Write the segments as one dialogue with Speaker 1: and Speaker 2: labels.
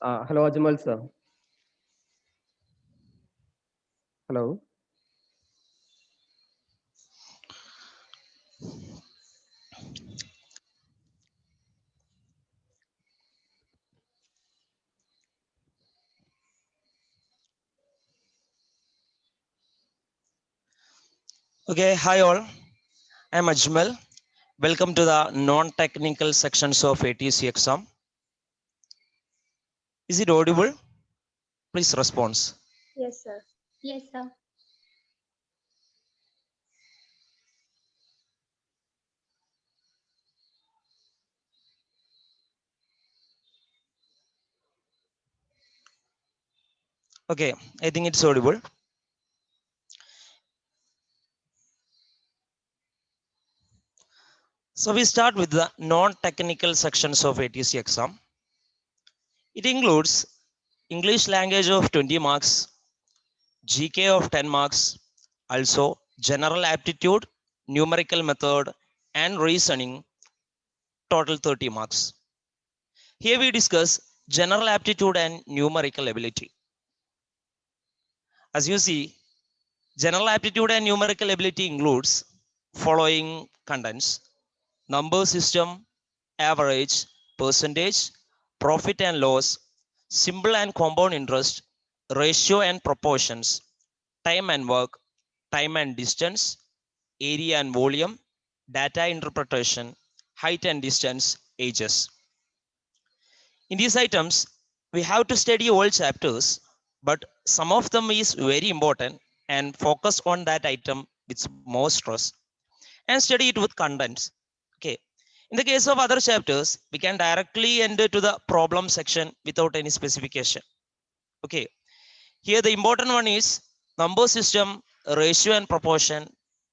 Speaker 1: Hello, Ajmal sir. Hello.
Speaker 2: Okay, hi all. I'm Ajmal. Welcome to the non-technical sections of ATC exam. Is it audible? Please respond.
Speaker 3: Yes, sir.
Speaker 4: Yes, sir.
Speaker 2: Okay, I think it's audible. So we start with the non-technical sections of ATC exam. It includes English language of 20 marks, GK of 10 marks, also general aptitude, numerical method, and reasoning, total 30 marks. Here we discuss general aptitude and numerical ability. As you see, general aptitude and numerical ability includes following contents: number system, average, percentage, profit and loss, simple and compound interest, ratio and proportions, time and work, time and distance, area and volume, data interpretation, height and distance, ages. In these items, we have to study all chapters, but some of them is very important and focus on that item with more stress and study it with contents. Okay. In the case of other chapters, we can directly enter to the problem section without any specification. Okay. Here the important one is number system, ratio and proportion,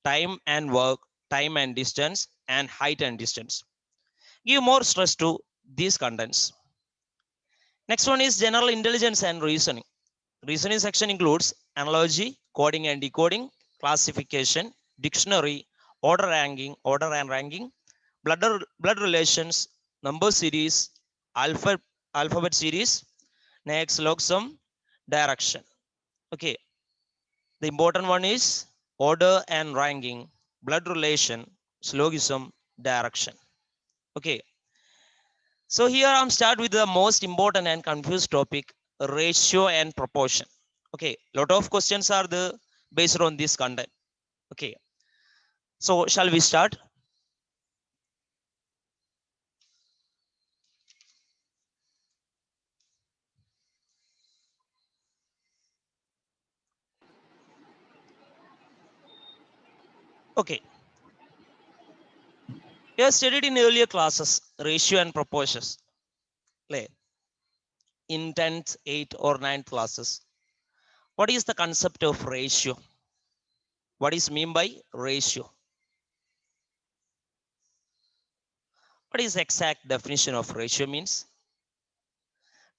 Speaker 2: time and work, time and distance, and height and distance. Give more stress to these contents. Next one is general intelligence and reasoning. Reasoning section includes analogy, coding and decoding, classification, dictionary, order and ranking, blood relations, number series, alphabet series, next logsum, direction. Okay, the important one is order and ranking, blood relation, syllogism, direction. Okay, so here I'm start with the most important and confused topic, ratio and proportion. Okay, lot of questions are the based on this content. Okay, so shall we start? Okay, we have studied in earlier classes ratio and proportions. Like in 10th, 8th or 9th classes. What is the concept of ratio? What is mean by ratio? What is the exact definition of ratio means?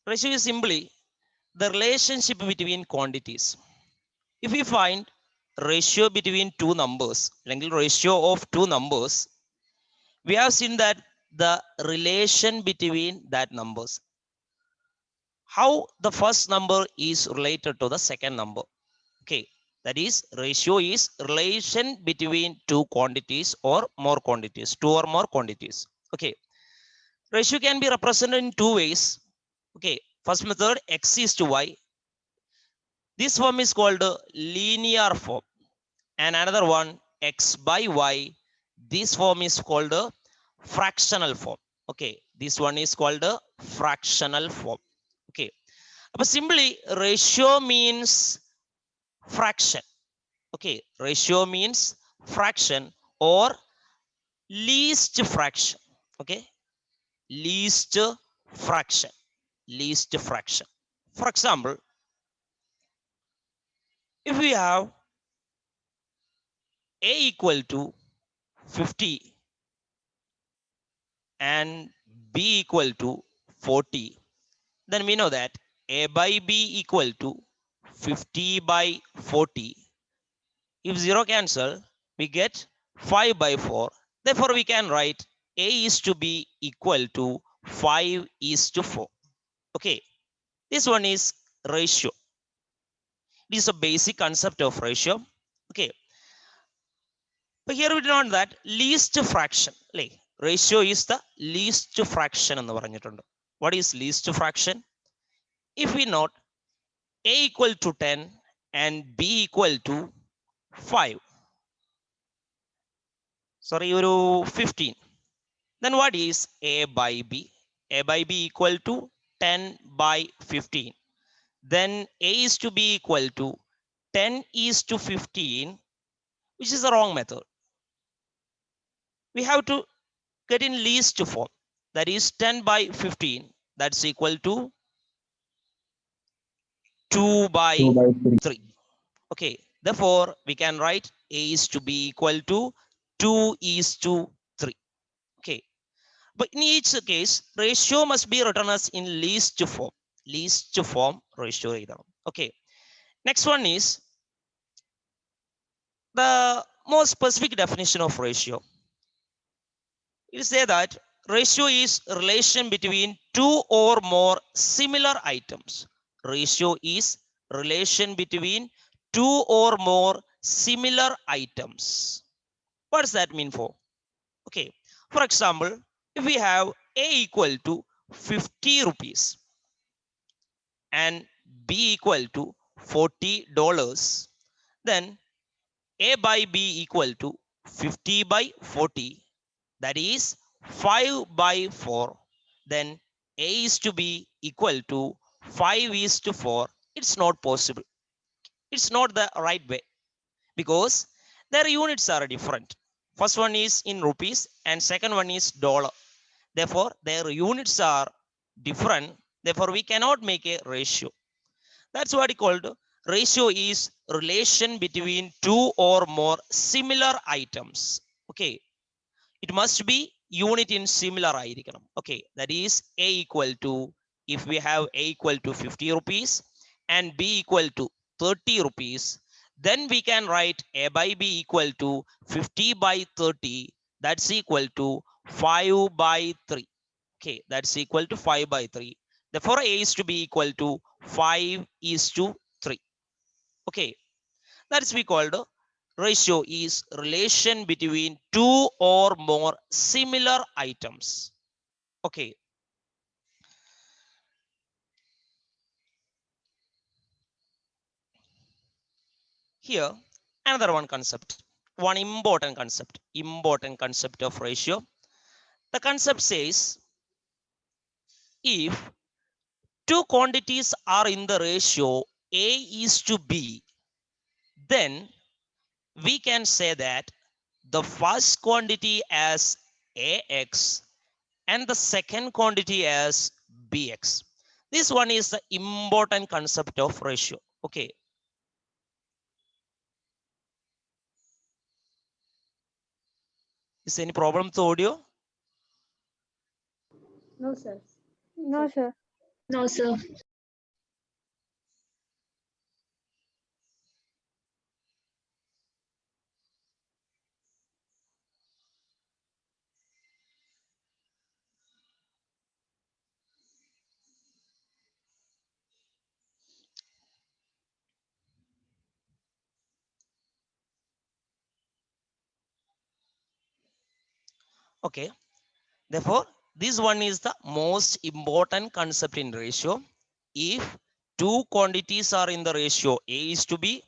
Speaker 2: Ratio is simply the relationship between quantities. If we find ratio between two numbers, like ratio of two numbers, we have seen that the relation between that numbers, how the first number is related to the second number. Okay, that is ratio is relation between two quantities or more quantities, two or more quantities. Okay, ratio can be represented in two ways. Okay, first method x is to y. This form is called linear form, and another one x by y. This form is called a fractional form. Okay, this one is called a fractional form. Okay, but simply ratio means fraction. Okay, ratio means fraction or least fraction. Okay, least fraction, least fraction. For example, if we have a equal to 50 and b equal to 40, then we know that a by b equal to 50 by 40. If 0 cancel, we get 5 by 4. Therefore, we can write a is to b equal to 5 is to 4. Okay. This one is ratio. It is a basic concept of ratio. Okay. But here we know that least fraction. Like, ratio is the least fraction. What is least fraction? If we note A equal to 10 and B equal to 5. Sorry, 15. Then what is A by B? A by B equal to 10 by 15. Then A is to B equal to 10 is to 15, which is the wrong method. We have to get in least form. That is 10 by 15. That's equal to 2 by 3. Okay. Therefore, we can write A is to B equal to 2 is to 3. Okay. But in each case, ratio must be written as in least form. Least form ratio. Okay. Next one is the more specific definition of ratio. It say that ratio is relation between two or more similar items. Ratio is relation between two or more similar items. What does that mean for? Okay. For example, if we have A equal to 50 rupees and B equal to $40, then A by B equal to 50 by 40, that is 5 by 4. Then A is to be equal to 5 is to 4. It's not possible. It's not the right way because their units are different. First one is in rupees and second one is dollar. Therefore, their units are different. Therefore, we cannot make a ratio. That's what it called. Ratio is relation between two or more similar items. Okay. It must be unit in similar ആയിരിക്കണം. Okay. That is A equal to, if we have A equal to 50 rupees and B equal to 30 rupees, then we can write A by B equal to 50 by 30. That's equal to 5 by 3. Okay. That's equal to 5 by 3. Therefore, A is to be equal to 5 is to 3. Okay. That's we called ratio is relation between two or more similar items. Okay. Here, another one concept, one important concept of ratio. The concept says if two quantities are in the ratio A is to B, then we can say that the first quantity as AX and the second quantity as bx. This one is the important concept of ratio. Okay. Is any problem with audio?
Speaker 3: No, sir.
Speaker 4: No, sir.
Speaker 3: No, sir.
Speaker 2: Okay. Therefore, this one is the most important concept in ratio. If two quantities are in the ratio A is to B,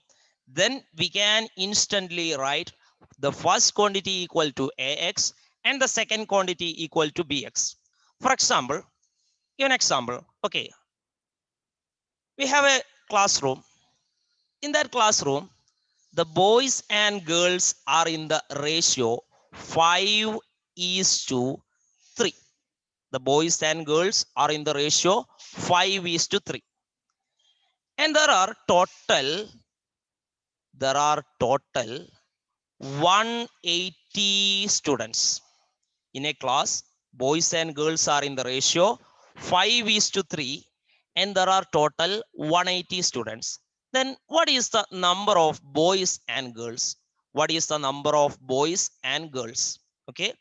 Speaker 2: then we can instantly write the first quantity equal to AX and the second quantity equal to BX. For example, give an example. Okay. We have a classroom. In that classroom, the boys and girls are in the ratio 5 is to 3. The boys and girls are in the ratio 5 is to 3. And there are total 180 students. In a class, boys and girls are in the ratio 5 is to 3 and there are total 180 students. Then what is the number of boys and girls? What is the number of boys and girls? Okay.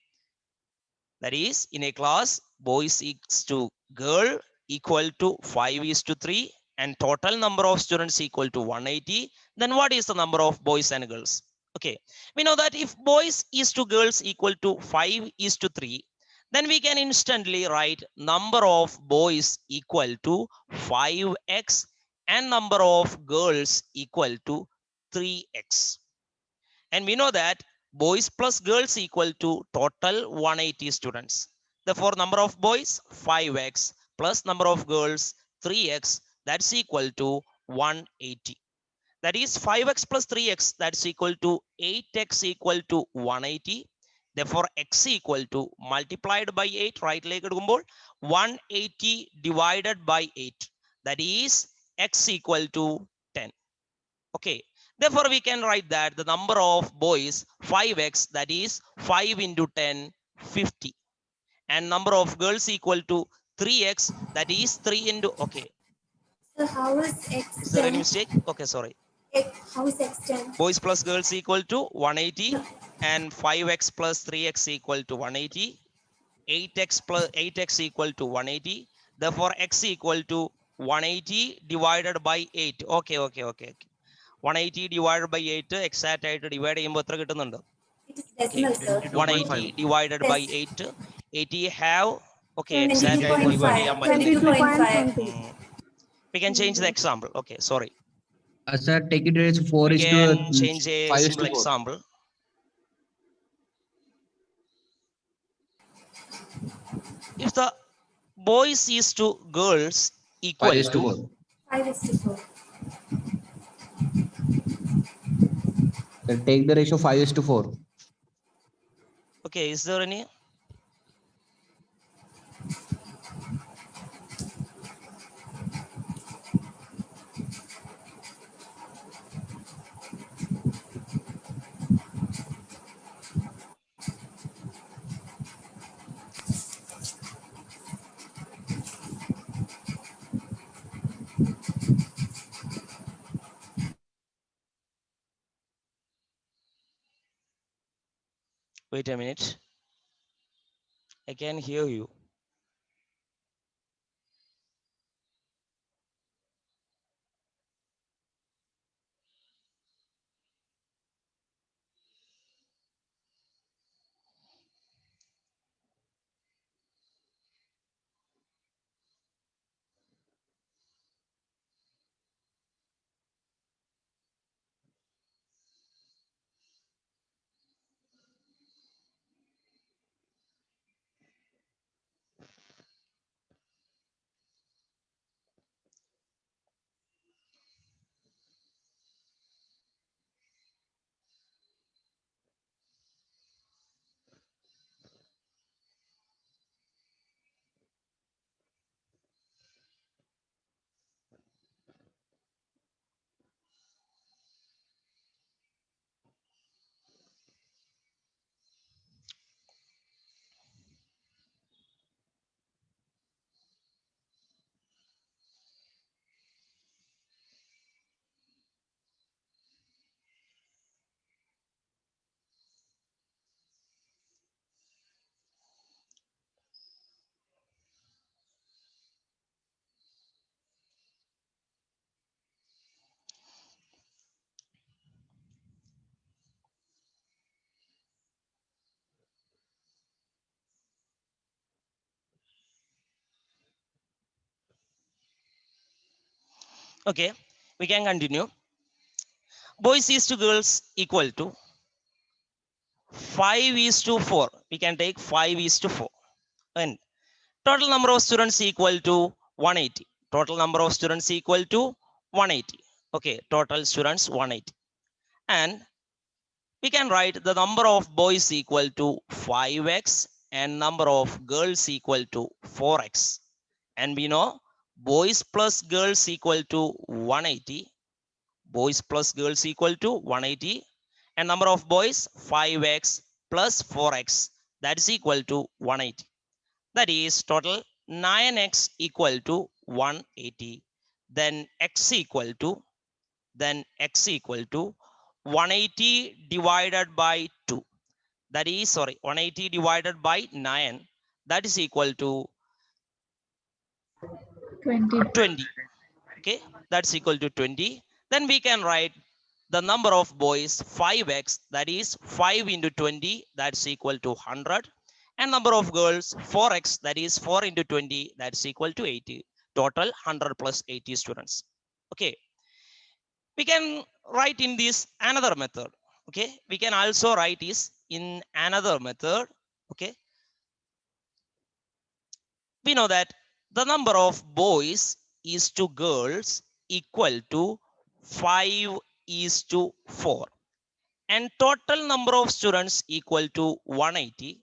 Speaker 2: That is, in a class, boys is to girl equal to 5:3 and total number of students equal to 180, then what is the number of boys and girls? Okay, we know that if boys is to girls equal to 5:3, then we can instantly write number of boys equal to 5x and number of girls equal to 3x. And we know that boys plus girls equal to total 180 students. Therefore, number of boys 5x plus number of girls 3x, that's equal to 180. That is 5x plus 3x, that's equal to 8x equal to 180. Therefore, x equal to multiplied by 8, right leg എടുക്കുമ്പോൾ 180 divided by 8, that is x equal to 10. Okay, therefore we can write that the number of boys 5x, that is 5 into 10, 50, and number of girls equal to 3x, that is 3 into, okay,
Speaker 3: So how is x
Speaker 2: is there any
Speaker 3: 10?
Speaker 2: mistake? Okay, sorry.
Speaker 3: How is x 10?
Speaker 2: Boys plus girls equal to 180
Speaker 3: No.
Speaker 2: and 5x plus 3x equal to 180, 8x plus 8x equal to 180. Therefore, x equal to 180 divided by 8. Okay. 180 divided by 8 exact ആയിട്ട് divide ചെയ്യുമ്പോൾ എത്ര കിട്ടുന്നുണ്ട്?
Speaker 3: It is decimal, sir.
Speaker 2: 180 divided by 8. 80 have, okay, exact ആയിട്ട് divide
Speaker 3: 22.5.
Speaker 2: ചെയ്യാൻ പറ്റില്ല.
Speaker 3: 22.5.
Speaker 2: We can change the example. Okay, sorry.
Speaker 4: Sir, take it as 4
Speaker 2: We
Speaker 4: is
Speaker 2: can
Speaker 4: to
Speaker 2: change a
Speaker 4: 5 is
Speaker 2: simple
Speaker 4: to 4.
Speaker 2: example. If the boys is to girls
Speaker 4: 5
Speaker 2: equal
Speaker 4: is to
Speaker 2: to
Speaker 4: 4.
Speaker 3: 5 is to 4.
Speaker 4: Take the ratio 5 is to 4.
Speaker 2: okay, is there any? Wait a minute. I can hear you. Okay, we can continue. Boys is to girls equal to 5 is to 4. We can take 5 is to 4. And total number of students equal to 180. Total number of students equal to 180. Okay, total students 180. And we can write the number of boys equal to 5x and number of girls equal to 4x. And we know boys plus girls equal to 180. Boys plus girls equal to 180. And number of boys 5x plus 4x, that is equal to 180. That is total 9x equal to 180. Then x equal to 180 divided by 2. That is, sorry, 180 divided by 9. That is equal to
Speaker 5: 20.
Speaker 2: 20. Okay, that's equal to 20. Then we can write the number of boys 5x, that is 5 into 20, that's equal to 100. And number of girls 4x, that is 4 into 20, that's equal to 80. Total 100 plus 80 students. Okay, we can write in this another method. Okay, we can also write this in another method. Okay, we know that the number of boys is to girls equal to 5 is to 4 and total number of students equal to 180.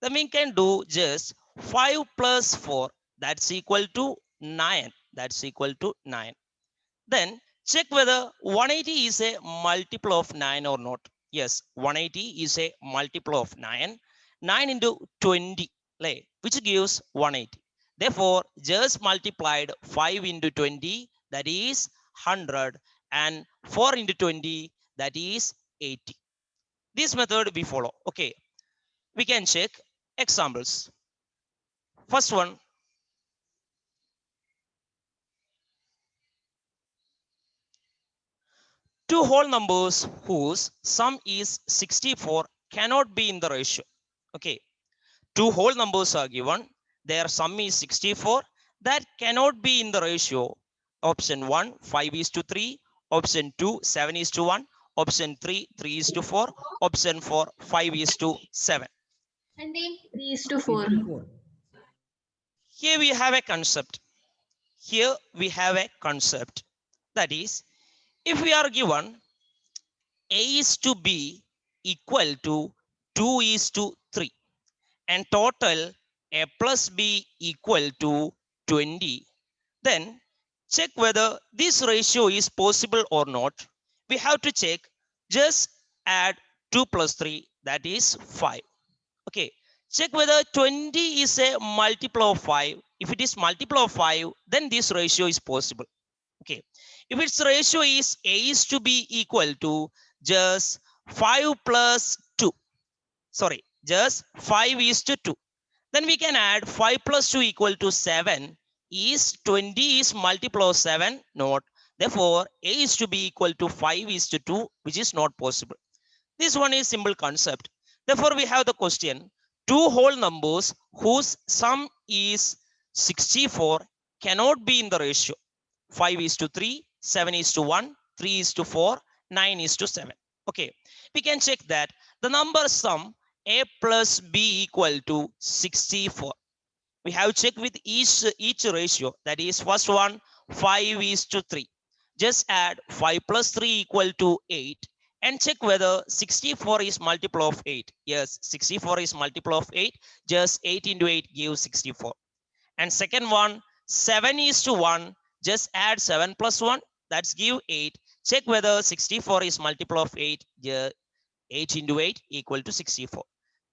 Speaker 2: Then we can do just 5 plus 4, that's equal to 9, that's equal to 9. Then check whether 180 is a multiple of 9 or not. Yes, 180 is a multiple of 9. 9 into 20, which gives 180. Therefore, just multiplied 5 into 20, that is 100, and 4 into 20, that is 80. This method we follow. Okay, we can check examples. First one, two whole numbers whose sum is 64 cannot be in the ratio. Okay, two whole numbers are given, their sum is 64, that cannot be in the ratio. Option 1, 5 is to 3. Option 2, 7 is to 1. Option 3, 3 is to 4. Option 4, 5 is to 7.
Speaker 5: 3 is to 4.
Speaker 2: Here we have a concept. Here we have a concept. That is, if we are given A is to B equal to 2 is to 3 and total A plus B equal to 20, then check whether this ratio is possible or not. We have to check, just add 2 plus 3, that is 5. Okay, check whether 20 is a multiple of 5. If it is multiple of 5, then this ratio is possible. Okay, if its ratio is A is to B equal to just 5 plus 2, sorry, just 5 is to 2, then we can add 5 plus 2 equal to 7. Is 20 is multiple of 7? Not. Therefore, A is to be equal to 5 is to 2, which is not possible. This one is simple concept. Therefore, we have the question, two whole numbers whose sum is 64 cannot be in the ratio. 5 is to 3, 7 is to 1, 3 is to 4, 9 is to 7. Okay, we can check that the number sum A plus B equal to 64. We have checked with each ratio. That is, first one, 5 is to 3. Just add 5 plus 3 equal to 8 and check whether 64 is multiple of 8. Yes, 64 is multiple of 8. Just 8 into 8 gives 64. And second one, 7 is to 1. Just add 7 plus 1. That's give 8. Check whether 64 is multiple of 8. 8 into 8 equal to 64.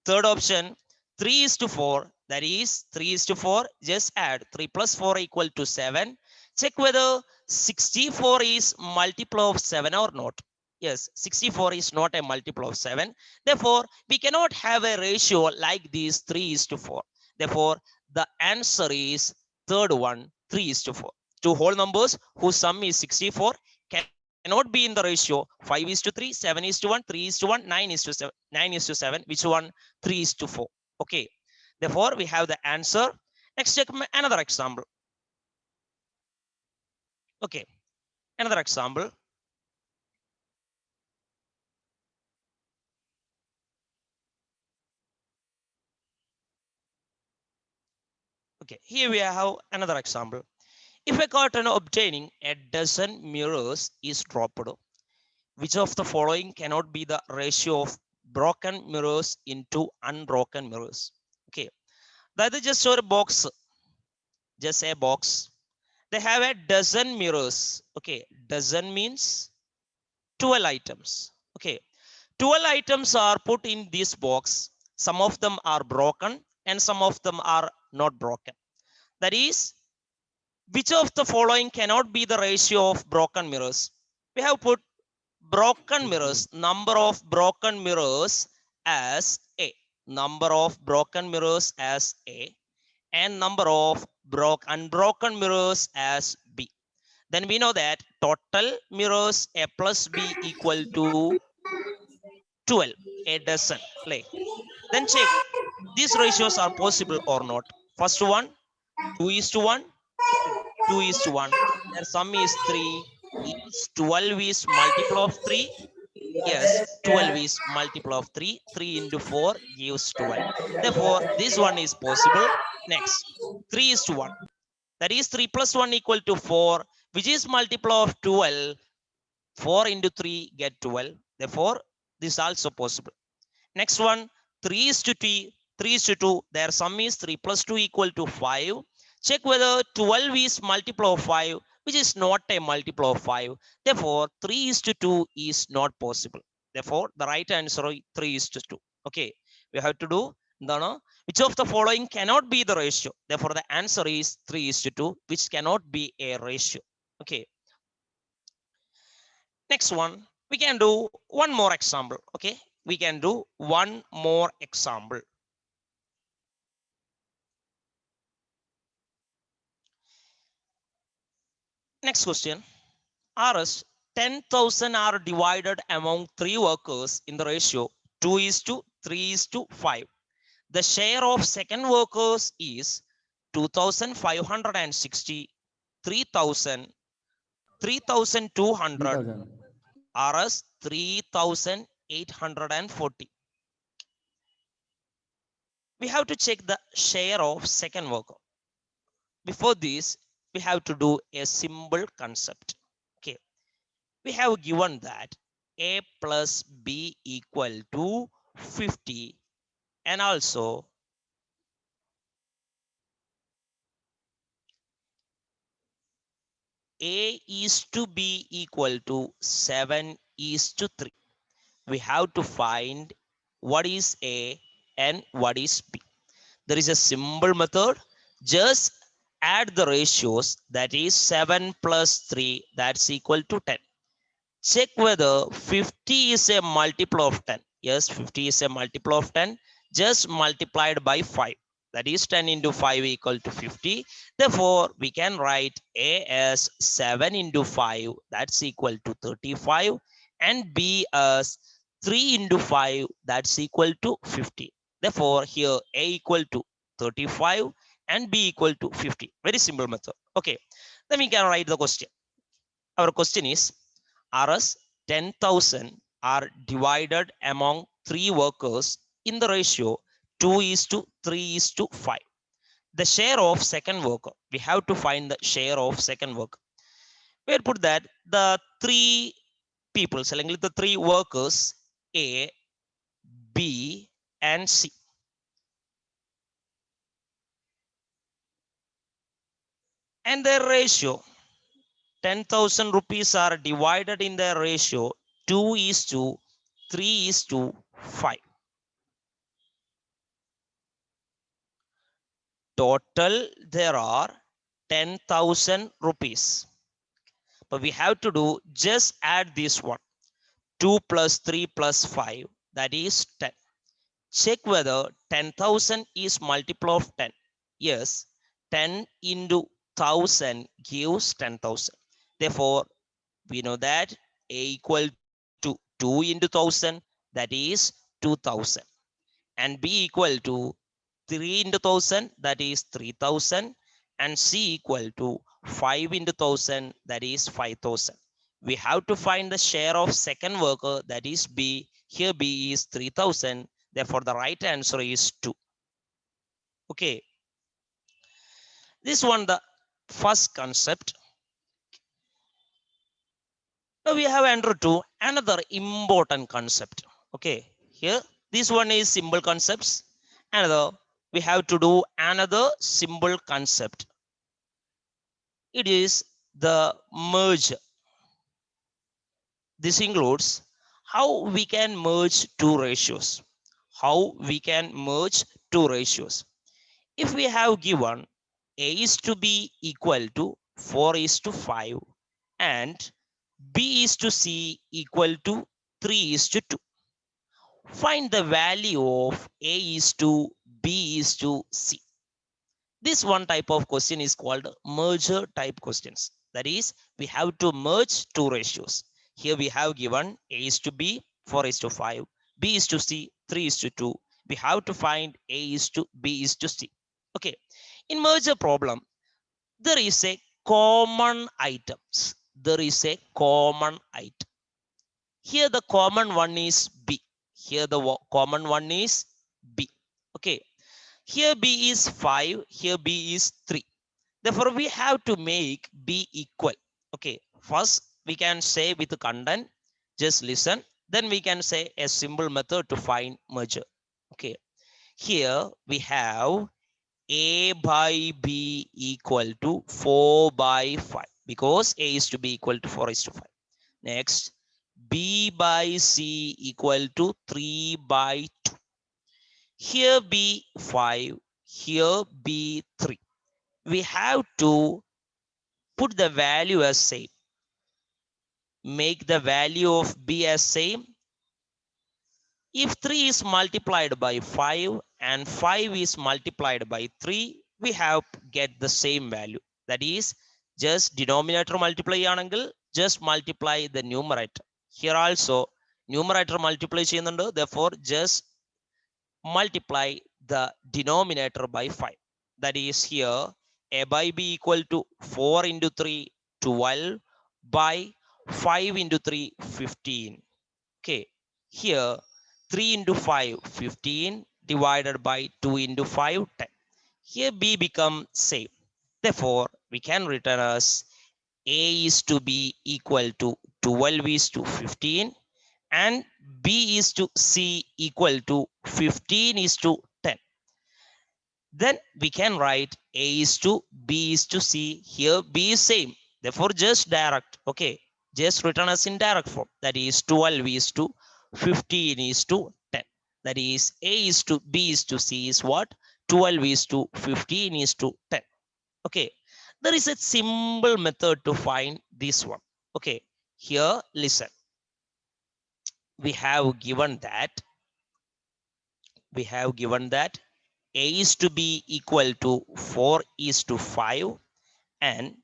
Speaker 2: Third option, 3 is to 4. That is 3 is to 4. Just add 3 plus 4 equal to 7. Check whether 64 is multiple of 7 or not. Yes, 64 is not a multiple of 7. Therefore, we cannot have a ratio like this 3 is to 4. Therefore, the answer is third one, 3 is to 4. Two whole numbers whose sum is 64 cannot be in the ratio 5 is to 3, 7 is to 1, 3 is to 1, 9 is to 7. 9 is to 7. Which one? 3 is to 4. Okay. Therefore, we have the answer. Next, check another example. Okay. Another example. Okay. Here we have another example. If a curtain obtaining a dozen mirrors is dropped, which of the following cannot be the ratio of broken mirrors into unbroken mirrors? Okay, that is just a box, just a box. They have a dozen mirrors. Okay, dozen means 12 items. Okay, 12 items are put in this box. Some of them are broken and some of them are not broken. That is, which of the following cannot be the ratio of broken mirrors? We have put broken mirrors, number of broken mirrors as A. Number of broken mirrors as A. and number of unbroken mirrors as B. Then we know that total mirrors A plus B equal to 12, a dozen. Then check these ratios are possible or not. First one, 2:1, 2:1. Their sum is 3. Is 12 is multiple of 3? Yes, 12 is multiple of 3. 3 into 4 gives 12. Therefore, this one is possible. Next, 3:1. That is 3 plus 1 equal to 4, which is multiple of 12. 4 into 3 get 12. Therefore, this is also possible. Next one, 3:2, 3:2. Their sum is 3 plus 2 equal to 5. Check whether 12 is multiple of 5, which is not a multiple of 5. Therefore, 3:2 is not possible. Therefore, the right answer is 3:2. Okay, we have to do which of the following cannot be the ratio. Therefore, the answer is 3:2, which cannot be a ratio. Okay. Next one, we can do one more example. Okay, we can do one more example. Next question. RS 10,000 are divided among 3 workers in the ratio 2:3:5. The share of second workers is 2,560, 3,000, 3,200,
Speaker 1: 3000.
Speaker 2: RS 3,840. We have to check the share of second worker. Before this, we have to do a simple concept. Okay, we have given that A plus B equal to 50, and also A is to B equal to 7:3. We have to find what is A and what is B. There is a simple method. Just add the ratios, that is 7 plus 3, that's equal to 10. Check whether 50 is a multiple of 10. Yes, 50 is a multiple of 10. Just multiplied by 5. That is 10 into 5 equal to 50. Therefore, we can write A as 7 into 5. That's equal to 35. And B as 3 into 5. That's equal to 50. Therefore, here A equal to 35 and B equal to 50. Very simple method. Okay. Then we can write the question. Our question is, RS 10,000 are divided among 3 workers in the ratio 2:3:5. The share of second worker, we have to find the share of second worker. We'll put that the 3 people, selling the 3 workers A, B, and C. And their ratio, 10,000 rupees are divided in their ratio 2:3:5. Total, there are 10,000 rupees. But we have to do just add this one. 2 plus 3 plus 5, that is 10. Check whether 10,000 is multiple of 10. Yes, 10 into 1,000 gives 10,000. Therefore, we know that A equal to 2 into 1,000, that is 2,000. And B equal to 3 into 1,000, that is 3,000. And C equal to 5 into 1,000, that is 5,000. We have to find the share of second worker, that is B. Here B is 3,000. Therefore, the right answer is 2. Okay. This one, the first concept. Now we have entered to another important concept. Okay. Here, this one is simple concepts. Another, we have to do another simple concept. It is the merge. This includes how we can merge 2 ratios. How we can merge 2 ratios. If we have given A is to B equal to 4:5 and B is to C equal to 3:2. Find the value of A is to B is to C. This one type of question is called merger type questions. That is, we have to merge two ratios. Here we have given A is to B, 4 is to 5, B is to C, 3 is to 2. We have to find A is to B is to C. Okay. In merger problem, there is a common items. There is a common item. Here the common one is B. Here the common one is B. Okay. Here B is 5, here B is 3. Therefore, we have to make B equal. Okay, first we can say with the content, just listen. Then we can say a simple method to find merger. Okay, here we have A by B equal to 4 by 5 because A is to be equal to 4 is to 5. Next, B by C equal to 3 by 2. Here B 5, here B 3. We have to put the value as same. Make the value of B as same. If 3 is multiplied by 5 and 5 is multiplied by 3, we have get the same value. That is, just denominator multiply angle, just multiply the numerator. Here also numerator multiply cheyyunnundu, therefore just multiply the denominator by 5. That is, here A by B equal to 4 into 3, 12 by 5 into 3, 15. Okay, here 3 into 5, 15 divided by 2 into 5, 10. Here B become same. Therefore, we can return as A is to be equal to 12 is to 15 and B is to C equal to 15 is to 10. Then we can write A is to B is to C. Here B is same. Therefore, just direct. Okay, just written as in direct form. That is 12 is to 15 is to 10. That is A is to B is to C is what? 12 is to 15 is to 10. Okay, there is a simple method to find this one. Okay, here listen. We have given that A is to be equal to 4 is to 5 and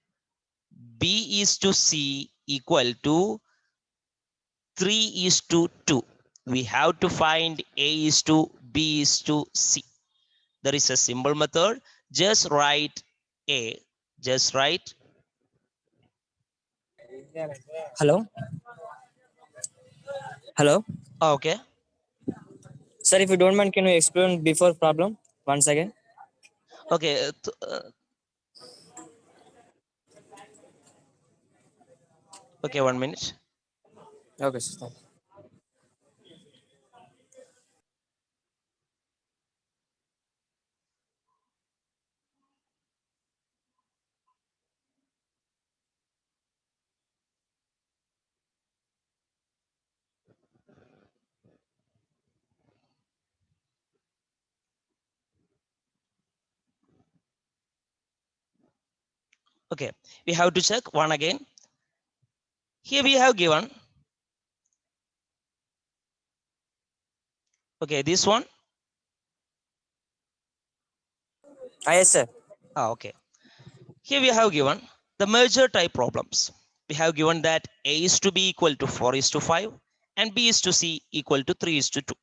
Speaker 2: B is to C equal to 3 is to 2. We have to find A is to B is to C. There is a simple method. Just write A. Just write.
Speaker 6: Hello. Hello.
Speaker 2: Okay.
Speaker 6: Sir, if you don't mind, can you explain before problem once again?
Speaker 2: Okay. Okay, 1 minute.
Speaker 6: Okay, sir.
Speaker 2: Okay, we have to check one again. Here we have given. Okay, this one.
Speaker 6: Yes, sir.
Speaker 2: Okay. Here we have given the merger type problems. We have given that A is to be equal to 4 is to 5 and B is to C equal to 3 is to 2.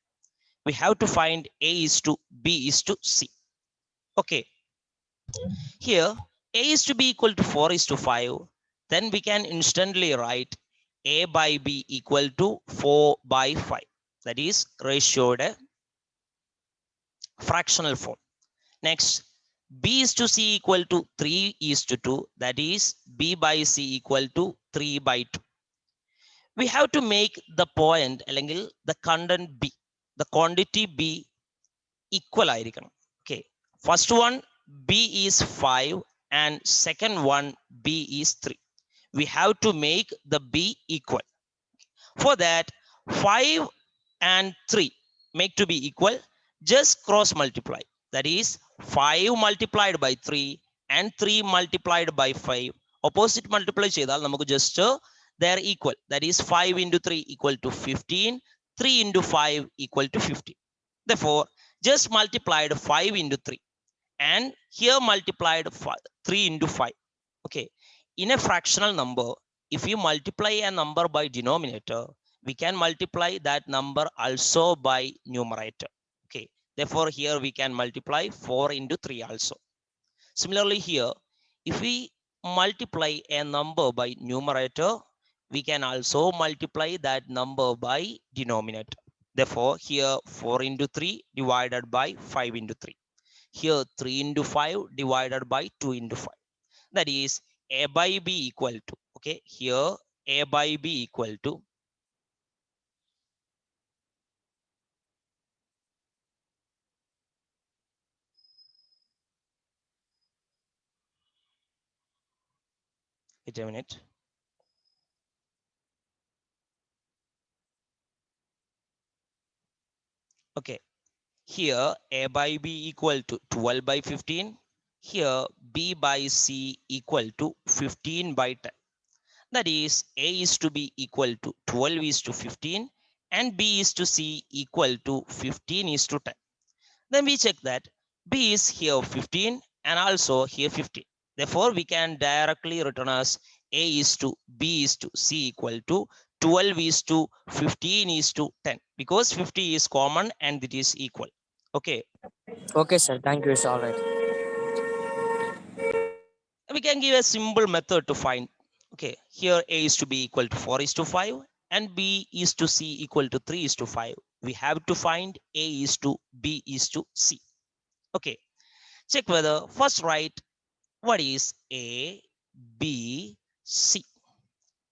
Speaker 2: We have to find A is to B is to C. Okay. Here A is to be equal to 4 is to 5. Then we can instantly write A by B equal to 4 by 5. That is ratioed fractional form. Next, B is to C equal to 3 is to 2. That is B by C equal to 3 by 2. We have to make the point, the content B, the quantity B equal. Okay. First one B is 5 and second one B is 3. We have to make the B equal. For that, 5 and 3 make to be equal. Just cross multiply. That is 5 multiplied by 3 and 3 multiplied by 5. Opposite multiply cheyidal namakku just they are equal. That is 5 into 3 equal to 15. 3 into 5 equal to 50. Therefore, just multiplied 5 into 3 and here multiplied 3 into 5. Okay, in a fractional number, if you multiply a number by denominator, we can multiply that number also by numerator. Okay, therefore here we can multiply 4 into 3 also. Similarly here, if we multiply a number by numerator, we can also multiply that number by denominator. Therefore here 4 into 3 divided by 5 into 3. Here 3 into 5 divided by 2 into 5. That is a by b equal to, okay, here a by b equal to wait a minute. Okay, here a by b equal to 12 by 15. Here b by c equal to 15 by 10. That is a is to b equal to 12 is to 15 and b is to c equal to 15 is to 10. Then we check that b is here 15 and also here 15. Therefore, we can directly return as a is to b is to c equal to 12 is to 15 is to 10 because 50 is common and it is equal. Okay,
Speaker 6: Okay, sir. Thank you. It's all right.
Speaker 2: we can give a simple method to find. Okay, here a is to b equal to 4 is to 5 and b is to c equal to 3 is to 5. We have to find a is to b is to c. Okay, check whether first write what is A, B, C.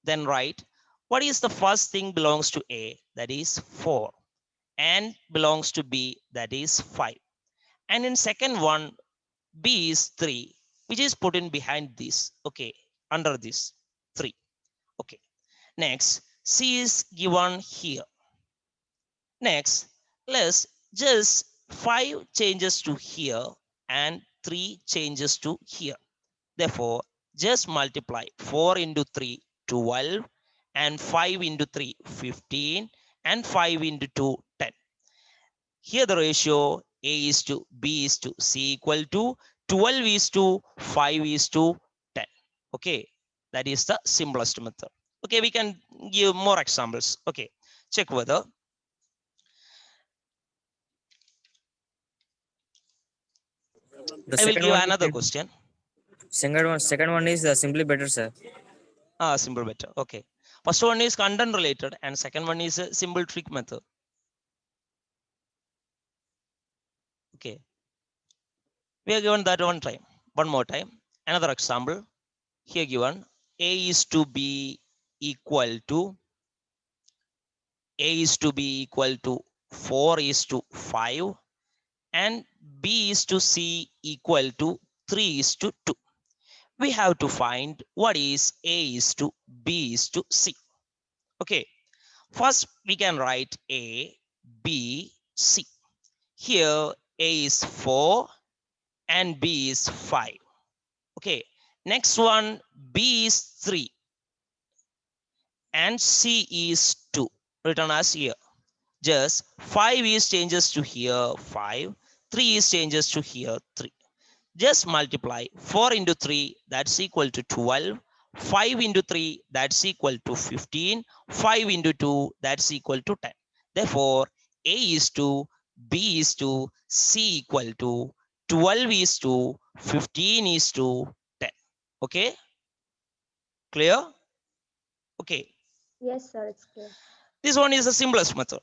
Speaker 2: Then write what is the first thing belongs to A, that is 4, and belongs to B, that is 5. And in second one, B is 3, which is put in behind this, okay, under this 3. Okay, next C is given here. Next, let's just 5 changes to here and 3 changes to here. Therefore, just multiply 4 into 3, 12, and 5 into 3, 15, and 5 into 2, 10. Here the ratio A is to B is to C equal to 12 is to 5 is to 10. Okay, that is the simplest method. Okay, we can give more examples. Okay, check whether
Speaker 6: The
Speaker 2: I will
Speaker 6: second
Speaker 2: give
Speaker 6: one
Speaker 2: another
Speaker 6: is
Speaker 2: question.
Speaker 6: second one is simply better, sir.
Speaker 2: Simple better. Okay. First one is content related and second one is a simple trick method. Okay. We are given that one more time. Another example. Here given A is to B equal to 4 is to 5 and B is to C equal to 3 is to 2. We have to find what is A is to B is to C. Okay. First, we can write A, B, C. Here, A is 4 and B is 5. Okay. Next one, B is 3 and C is 2. Written as here. Just 5 is changes to here 5. 3 is changes to here 3. Just multiply 4 into 3, that's equal to 12. 5 into 3, that's equal to 15. 5 into 2, that's equal to 10. Therefore, A is to B is to C equal to 12 is to 15 is to 10. Okay, clear? Okay,
Speaker 3: Yes, sir, it's clear.
Speaker 2: this one is the simplest method.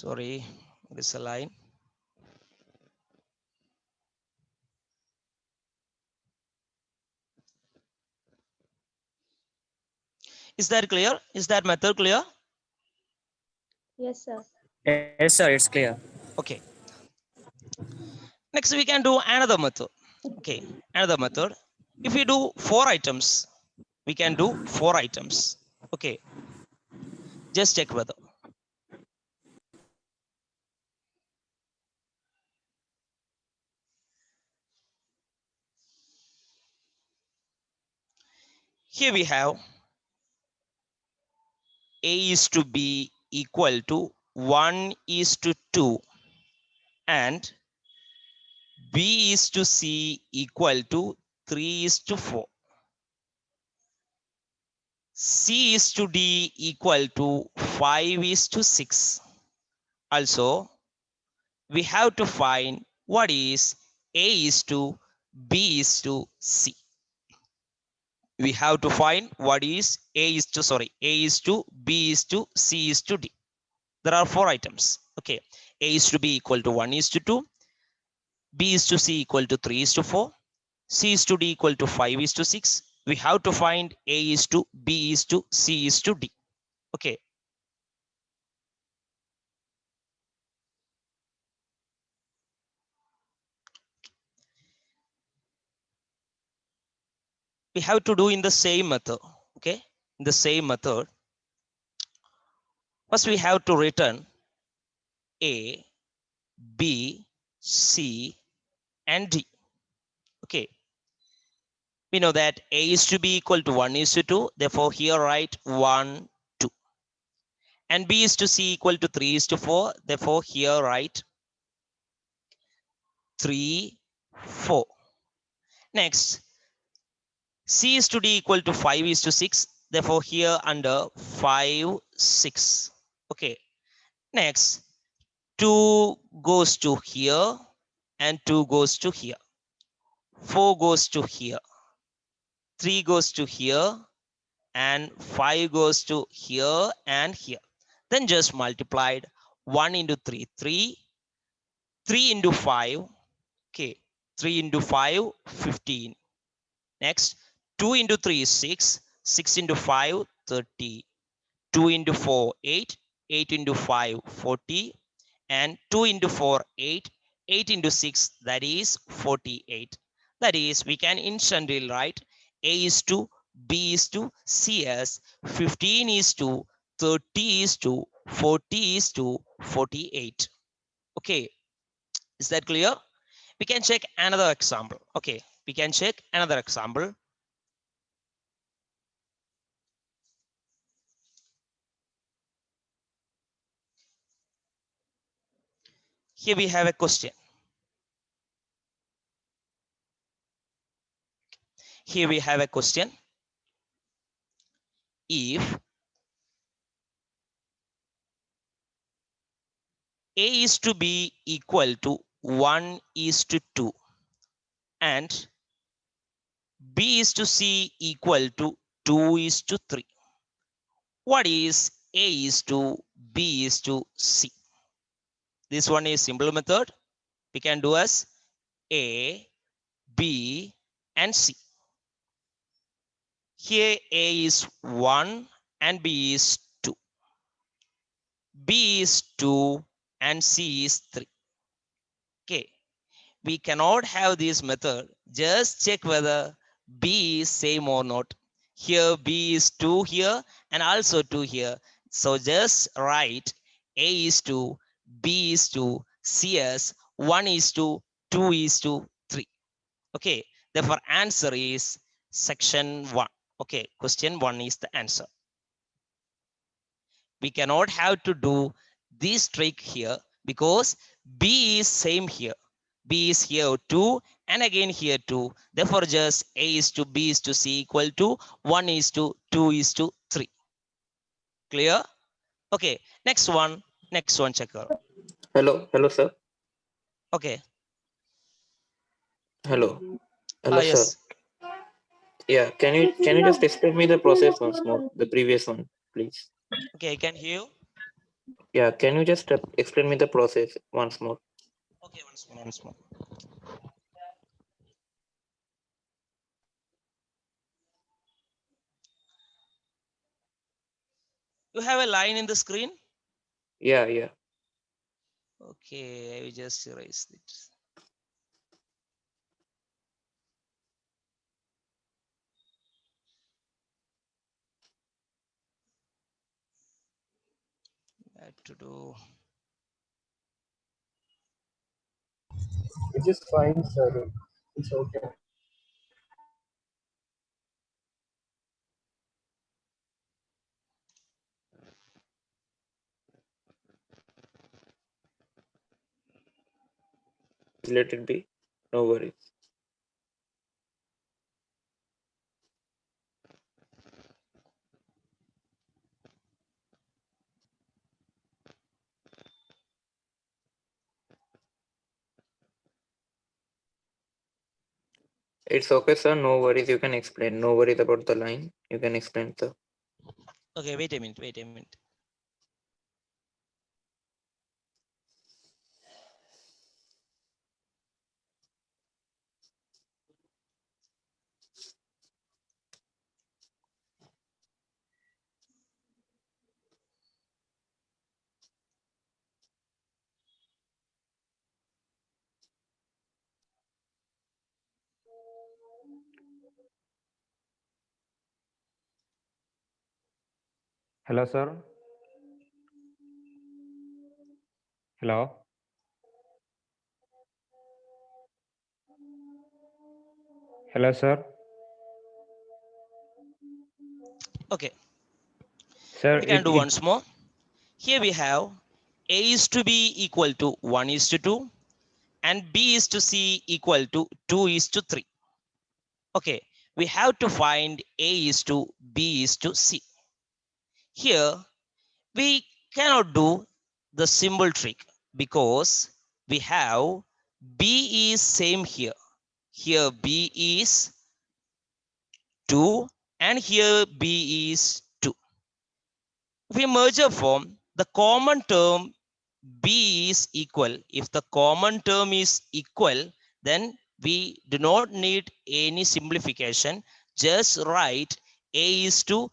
Speaker 2: Sorry, there's a line. Is that clear? Is that method clear?
Speaker 3: Yes, sir.
Speaker 6: Yes, sir. It's clear.
Speaker 2: Okay. Next, we can do another method. Okay, another method. If we do 4 items, we can do 4 items. Okay, just check whether. Here we have A is to B equal to 1 is to 2 and B is to C equal to 3 is to 4. C is to D equal to 5 is to 6. Also, we have to find what is A is to B is to C. We have to find what is A is to B is to C is to D. There are 4 items. Okay. A is to B equal to 1 is to 2. B is to C equal to 3 is to 4. C is to D equal to 5 is to 6. We have to find A is to B is to C is to D. Okay. We have to do in the same method. Okay. In the same method. First, we have to return A, B, C, and D. Okay. We know that A is to B equal to 1 is to 2. Therefore, here write 1, 2. And B is to C equal to 3 is to 4. Therefore, here write 3, 4. Next, C is to D equal to 5 is to 6. Therefore, here under 5, 6. Okay. Next, 2 goes to here and 2 goes to here. 4 goes to here. 3 goes to here and 5 goes to here and here. Then just multiplied 1 into 3, 3, 3 into 5, okay, 3 into 5, 15. Next, 2 into 3 is 6, 6 into 5, 30, 2 into 4, 8, 8 into 5, 40, and 2 into 4, 8, 8 into 6, that is 48. That is, we can instantly write A is to B is to C as 15 is to 30 is to 40 is to 48. Okay, is that clear? We can check another example. Okay, we can check another example. Here we have a question. Here we have a question. If A is to B equal to 1 is to 2 and B is to C equal to 2 is to 3. What is A is to B is to C? This one is simple method. We can do as A, B, and C. Here A is 1 and B is 2. B is 2 and C is 3. Okay. We cannot have this method. Just check whether B is same or not. Here B is 2 here and also 2 here. So just write A is to B is to C as 1 is to 2 is to 3. Okay. Therefore, answer is section 1. Okay. Question 1 is the answer. We cannot have to do this trick here because B is same here. B is here 2 and again here 2. Therefore, just A is to B is to C equal to 1 is to 2 is to 3. Clear? Okay. Next one, checker.
Speaker 7: Hello, sir.
Speaker 2: Okay.
Speaker 7: Hello, sir.
Speaker 2: Yes.
Speaker 7: Yeah, can you just explain me the process once more, the previous one, please?
Speaker 2: Okay, I can hear you.
Speaker 7: Yeah, can you just explain me the process once more?
Speaker 2: Okay, once more. You have a line in the screen?
Speaker 7: Yeah.
Speaker 2: Okay, I will just erase it. I have to do.
Speaker 1: It is fine, sir. It's okay.
Speaker 7: let it be. No worries. It's okay, sir. No worries. You can explain. No worries about the line. You can explain, sir.
Speaker 2: Okay, wait a minute, wait a minute.
Speaker 1: Hello, sir. Hello. Hello, sir.
Speaker 2: Okay,
Speaker 1: Sir,
Speaker 2: we can do once more. Here we have A is to B equal to 1 is to 2 and B is to C equal to 2 is to 3. Okay, we have to find A is to B is to C. Here we cannot do the symbol trick because we have B is same here. Here B is 2 and here B is 2. If we merge a form, the common term B is equal. If the common term is equal, then we do not need any simplification. Just write A is to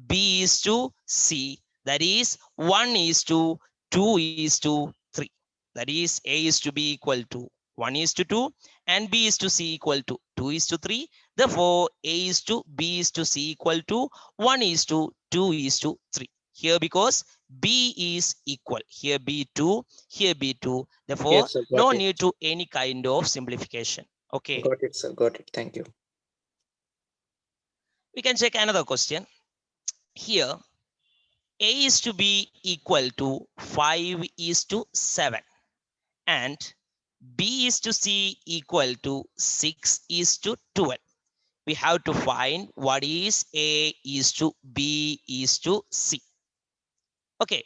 Speaker 2: B is to C. That is 1 is to 2 is to 3. That is A is to B equal to 1 is to 2 and B is to C equal to 2 is to 3. Therefore, A is to B is to C equal to 1 is to 2 is to 3. Here because B is equal. Here B2, here B2. Therefore,
Speaker 7: Yes, sir.
Speaker 2: no
Speaker 7: Got it.
Speaker 2: need to any kind of simplification. Okay,
Speaker 7: Got it, sir. Got it. Thank you.
Speaker 2: we can check another question. Here, A is to B equal to 5 is to 7 and B is to C equal to 6 is to 12. We have to find what is A is to B is to C. Okay,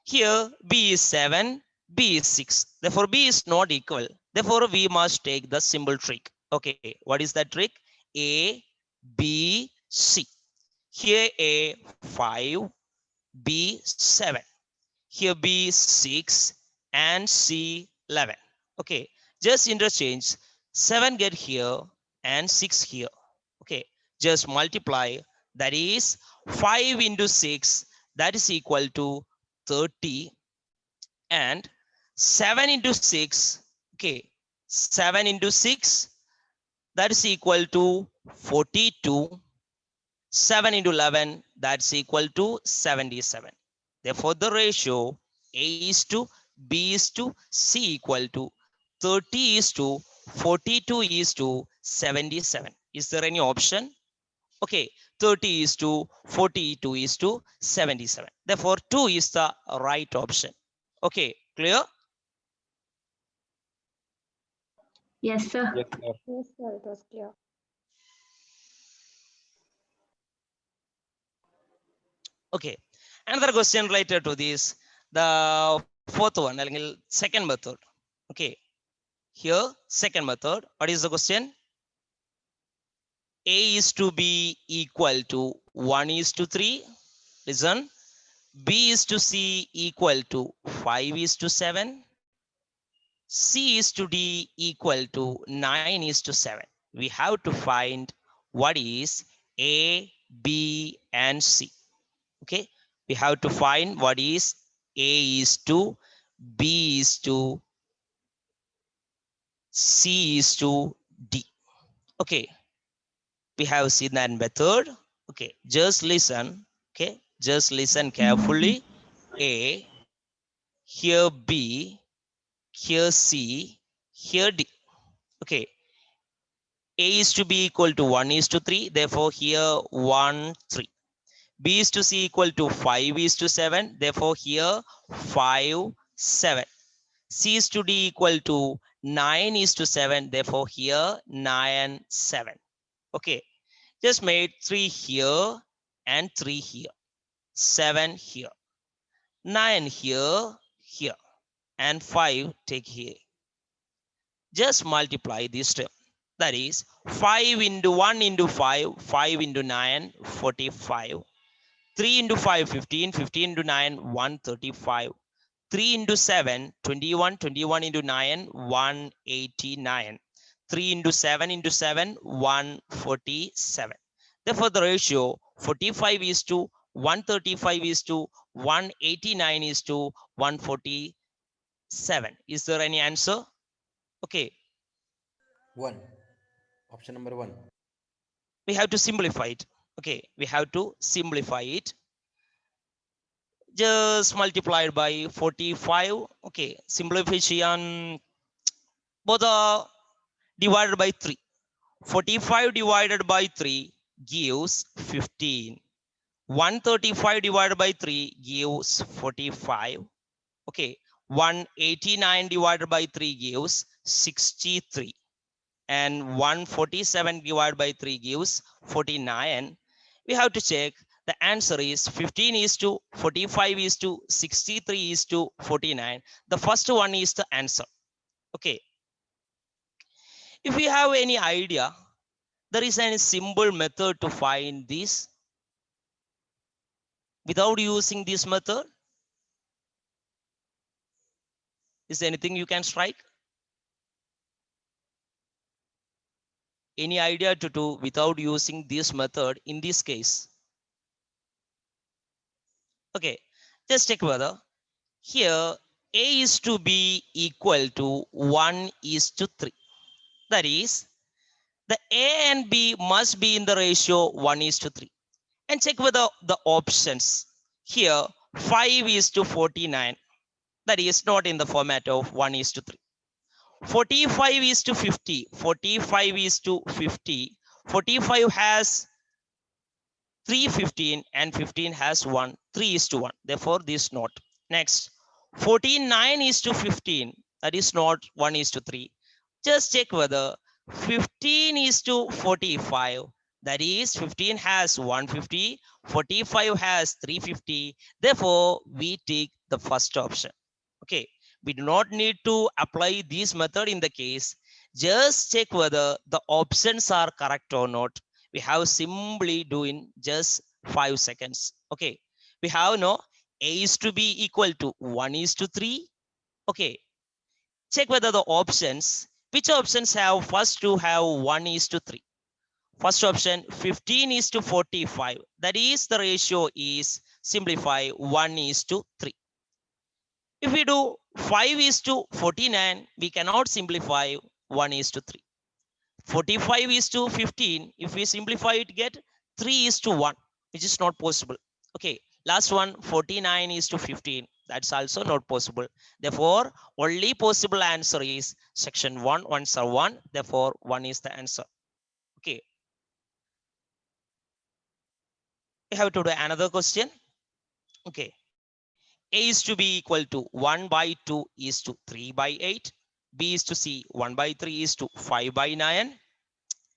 Speaker 2: here B is 7, B is 6. Therefore, B is not equal. Therefore, we must take the symbol trick. Okay, what is that trick? A, B, C. Here A 5, B 7. Here B 6 and C 11. Okay, just interchange 7 get here and 6 here. Okay, just multiply. That is 5 into 6. That is equal to 30 and 7 into 6. Okay, 7 into 6. That is equal to 42. 7 into 11, that's equal to 77. Therefore, the ratio A is to B is to C equal to 30 is to 42 is to 77. Is there any option? Okay, 30 is to 42 is to 77. Therefore, 2 is the right option. Okay, clear?
Speaker 5: Yes, sir.
Speaker 1: Yes, sir.
Speaker 3: Yes, sir, it was clear.
Speaker 2: Okay, another question related to this, the fourth one, second method. Okay, here second method. What is the question? A is to B equal to 1 is to 3. Listen, B is to C equal to 5 is to 7. C is to D equal to 9 is to 7. We have to find what is A, B, and C. Okay, we have to find what is A is to B is to C is to D. Okay, we have seen that method. Okay, just listen. Okay, just listen carefully. A, here B, here C, here D. Okay, A is to B equal to 1 is to 3. Therefore, here 1, 3. B is to C equal to 5 is to 7. Therefore, here 5, 7. C is to D equal to 9 is to 7. Therefore, here 9, 7. Okay. Just made 3 here and 3 here. 7 here. 9 here, here. And 5 take here. Just multiply this term. That is 5 into 1 into 5, 5 into 9, 45. 3 into 5, 15, 15 into 9, 135. 3 into 7, 21, 21 into 9, 189. 3 into 7 into 7, 147. Therefore, the ratio 45 is to 135 is to 189 is to 147. Is there any answer? Okay.
Speaker 8: 1. Option number 1.
Speaker 2: We have to simplify it. Okay, we have to simplify it. Just multiplied by 45. Okay, simplification. Both are divided by 3. 45 divided by 3 gives 15. 135 divided by 3 gives 45. Okay, 189 divided by 3 gives 63. And 147 divided by 3 gives 49. We have to check. The answer is 15 is to 45 is to 63 is to 49. The first one is the answer. Okay. If you have any idea, there is any simple method to find this without using this method. Is there anything you can strike? Any idea to do without using this method in this case? Okay, just check whether here A is to be equal to 1 is to 3. That is, the A and B must be in the ratio 1 is to 3. And check whether the options. Here 5 is to 49. That is not in the format of 1 is to 3. 45 is to 50. 45 is to 50. 45 has 3, 15 and 15 has 1. 3 is to 1. Therefore, this not. Next, 49 is to 15. That is not 1 is to 3. Just check whether 15 is to 45. That is 15 has 150. 45 has 350. Therefore, we take the first option. Okay. We do not need to apply this method in the case. Just check whether the options are correct or not. We have simply doing just 5 seconds. Okay. We have no A is to be equal to 1 is to 3. Okay. Check whether the options, which options have first to have 1 is to 3. First option 15 is to 45. That is the ratio is simplify 1 is to 3. If we do 5 is to 49, we cannot simplify 1 is to 3. 45 is to 15. If we simplify it, get 3 is to 1, which is not possible. Okay, last one 49 is to 15. That's also not possible. Therefore, only possible answer is section 1, 1s are 1. Therefore, 1 is the answer. Okay. We have to do another question. Okay. A is to be equal to 1 by 2 is to 3 by 8. B is to C 1 by 3 is to 5 by 9.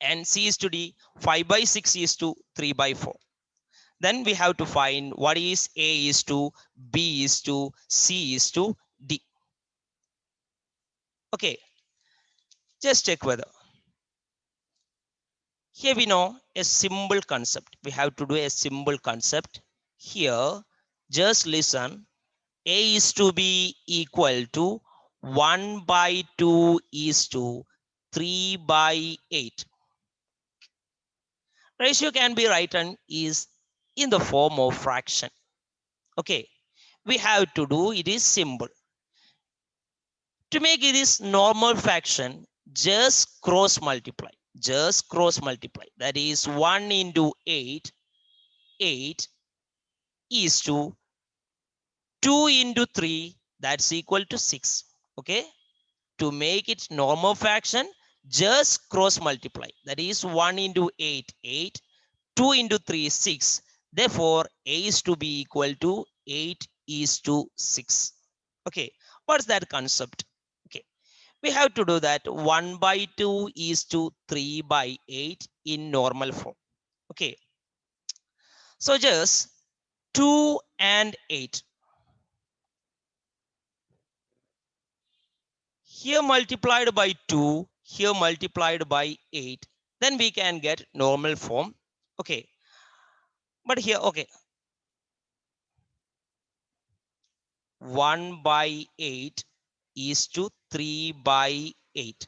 Speaker 2: And C is to D 5 by 6 is to 3 by 4. Then we have to find what is A is to, B is to, C is to D. Okay, just check whether. Here we know a simple concept. We have to do a simple concept. Here, just listen. A is to be equal to 1 by 2 is to 3 by 8. Ratio can be written is in the form of fraction. Okay, we have to do it is simple. To make it is normal fraction, just cross multiply. Just cross multiply. That is 1 into 8. 8 is to 2 into 3. That's equal to 6. Okay. To make it normal fraction, just cross multiply. That is 1 into 8. 8. 2 into 3 is 6. Therefore, A is to be equal to 8 is to 6. Okay. What's that concept? Okay. We have to do that 1 by 2 is to 3 by 8 in normal form. Okay. So just 2 and 8. Here multiplied by 2, here multiplied by 8. Then we can get normal form. Okay. But here, okay. 1 by 8 is to 3 by 8.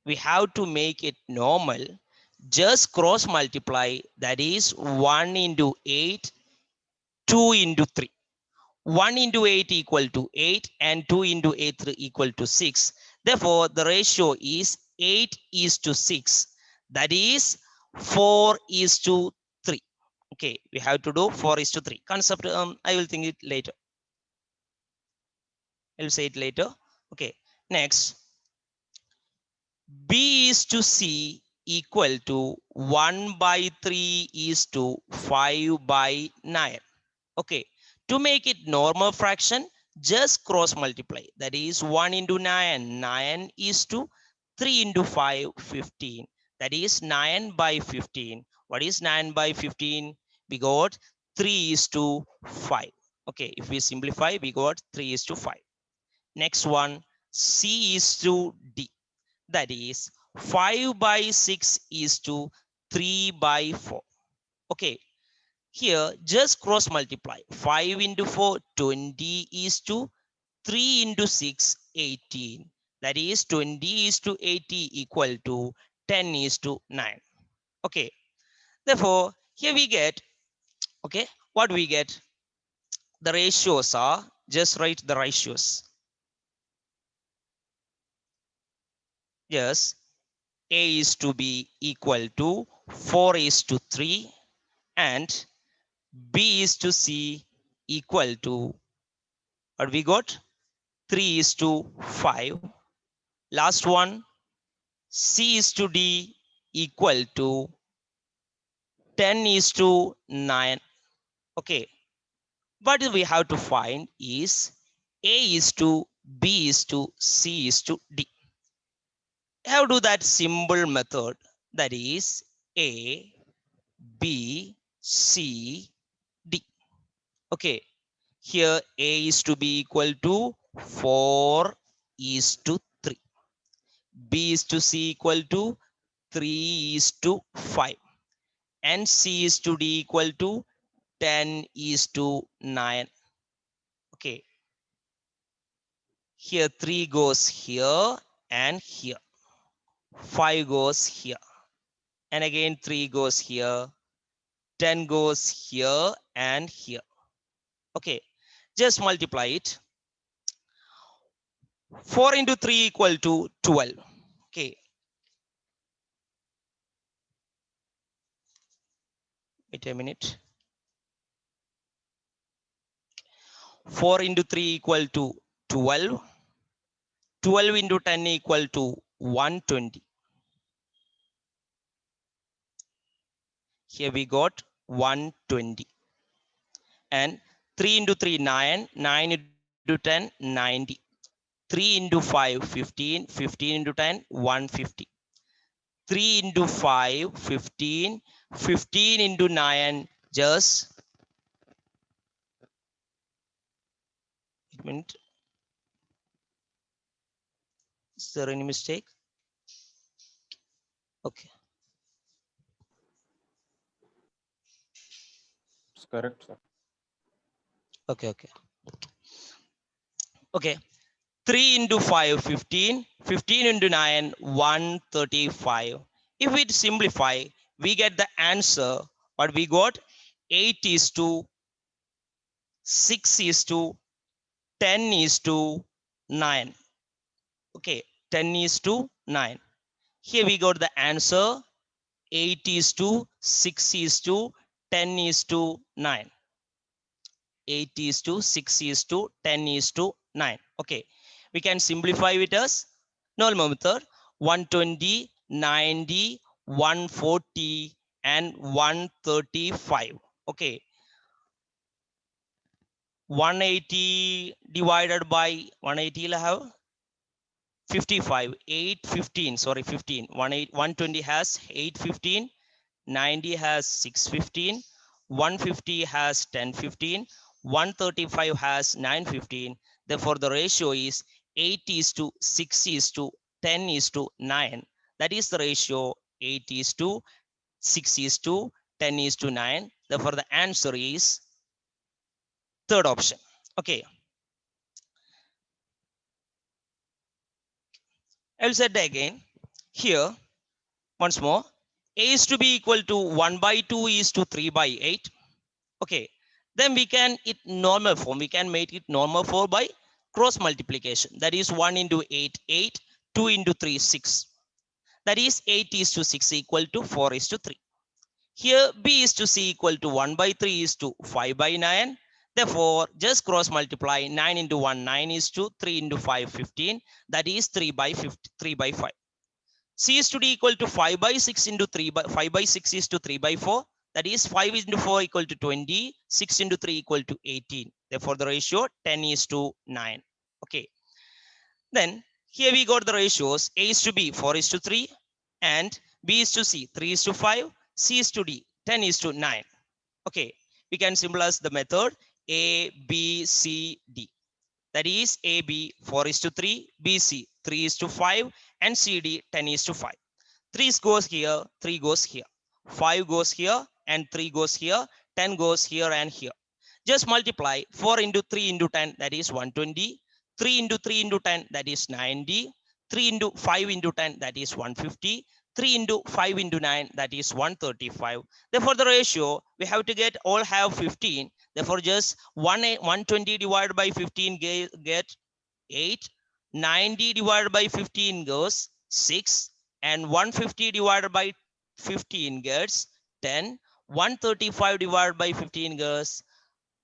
Speaker 2: We have to make it normal. Just cross multiply, that is 1 into 8, 2 into 3. 1 into 8 equal to 8 and 2 into 8 equal to 6. Therefore, the ratio is 8 is to 6. That is 4 is to 3. Okay, we have to do 4 is to 3. Concept, I will think it later. I'll say it later. Okay, next. B is to C equal to 1 by 3 is to 5 by 9. Okay, to make it normal fraction, just cross multiply. That is 1 into 9. 9 is to 3 into 5, 15. That is 9 by 15. What is 9 by 15? We got 3 is to 5. Okay, if we simplify, we got 3 is to 5. Next one, C is to D. That is 5 by 6 is to 3 by 4. Okay, here just cross multiply. 5 into 4, 20 is to 3 into 6, 18. That is 20 is to 80 equal to 10 is to 9. Okay, therefore here we get, okay, what we get? The ratios are, just write the ratios. Yes, A is to B equal to 4 is to 3 and B is to C equal to, what we got? 3 is to 5. Last one, C is to D equal to 10 is to 9. Okay, what we have to find is A is to B is to C is to D. How to do that simple method? That is A, B, C, D. Okay, here A is to be equal to 4 is to 3. B is to C equal to 3 is to 5. And C is to D equal to 10 is to 9. Okay, here 3 goes here and here. 5 goes here. And again 3 goes here. 10 goes here and here. Okay, just multiply it. 4 into 3 equal to 12. Okay. Wait a minute. 4 into 3 equal to 12. 12 into 10 equal to 120. Here we got 120. And 3 into 3, 9. 9 into 10, 90. 3 into 5, 15. 15 into 10, 150. 3 into 5, 15. 15 into 9, just a minute. Is there any mistake? Okay.
Speaker 1: It's correct, sir.
Speaker 2: Okay. Okay. 3 into 5, 15. 15 into 9, 135. If we simplify, we get the answer. What we got? 8 is to 6 is to 10 is to 9. Okay, 10 is to 9. Here we got the answer. 8 is to 6 is to 10 is to 9. 8 is to 6 is to 10 is to 9. Okay, we can simplify it as normal method. 120, 90, 140 and 135. Okay, 180 divided by 180 will have 55, 8, 15, sorry, 15. 120 has 8, 15. 90 has 6, 15. 150 has 10, 15. 135 has 9, 15. Therefore, the ratio is 8 is to 6 is to 10 is to 9. That is the ratio 8 is to 6 is to 10 is to 9. Therefore, the answer is third option. Okay. I will say it again. Here, once more, A is to be equal to 1 by 2 is to 3 by 8. Okay. Then we can it normal form. We can make it normal form by cross multiplication. That is 1 into 8, 8. 2 into 3, 6. That is 8 is to 6 equal to 4 is to 3. Here B is to C equal to 1 by 3 is to 5 by 9. Therefore, just cross multiply 9 into 1, 9 is to 3 into 5, 15. That is 3 by 5. C is to D equal to 5 by 6 into 3 by 5 by 6 is to 3 by 4. That is 5 into 4 equal to 20. 6 into 3 equal to 18. Therefore, the ratio 10 is to 9. Okay. Then here we got the ratios. A is to B 4 is to 3 and B is to C 3 is to 5. C is to D 10 is to 9. Okay. We can symbolize the method A, B, C, D. That is AB 4 is to 3, BC 3 is to 5, and CD 10 is to 5. 3 goes here, 3 goes here, 5 goes here, and 3 goes here, 10 goes here and here. Just multiply 4 into 3 into 10, that is 120, 3 into 3 into 10, that is 90, 3 into 5 into 10, that is 150, 3 into 5 into 9, that is 135. Therefore, the ratio, we have to get all have 15. Therefore, just 120 divided by 15 get 8. 90 divided by 15 goes 6. And 150 divided by 15 gets 10. 135 divided by 15 goes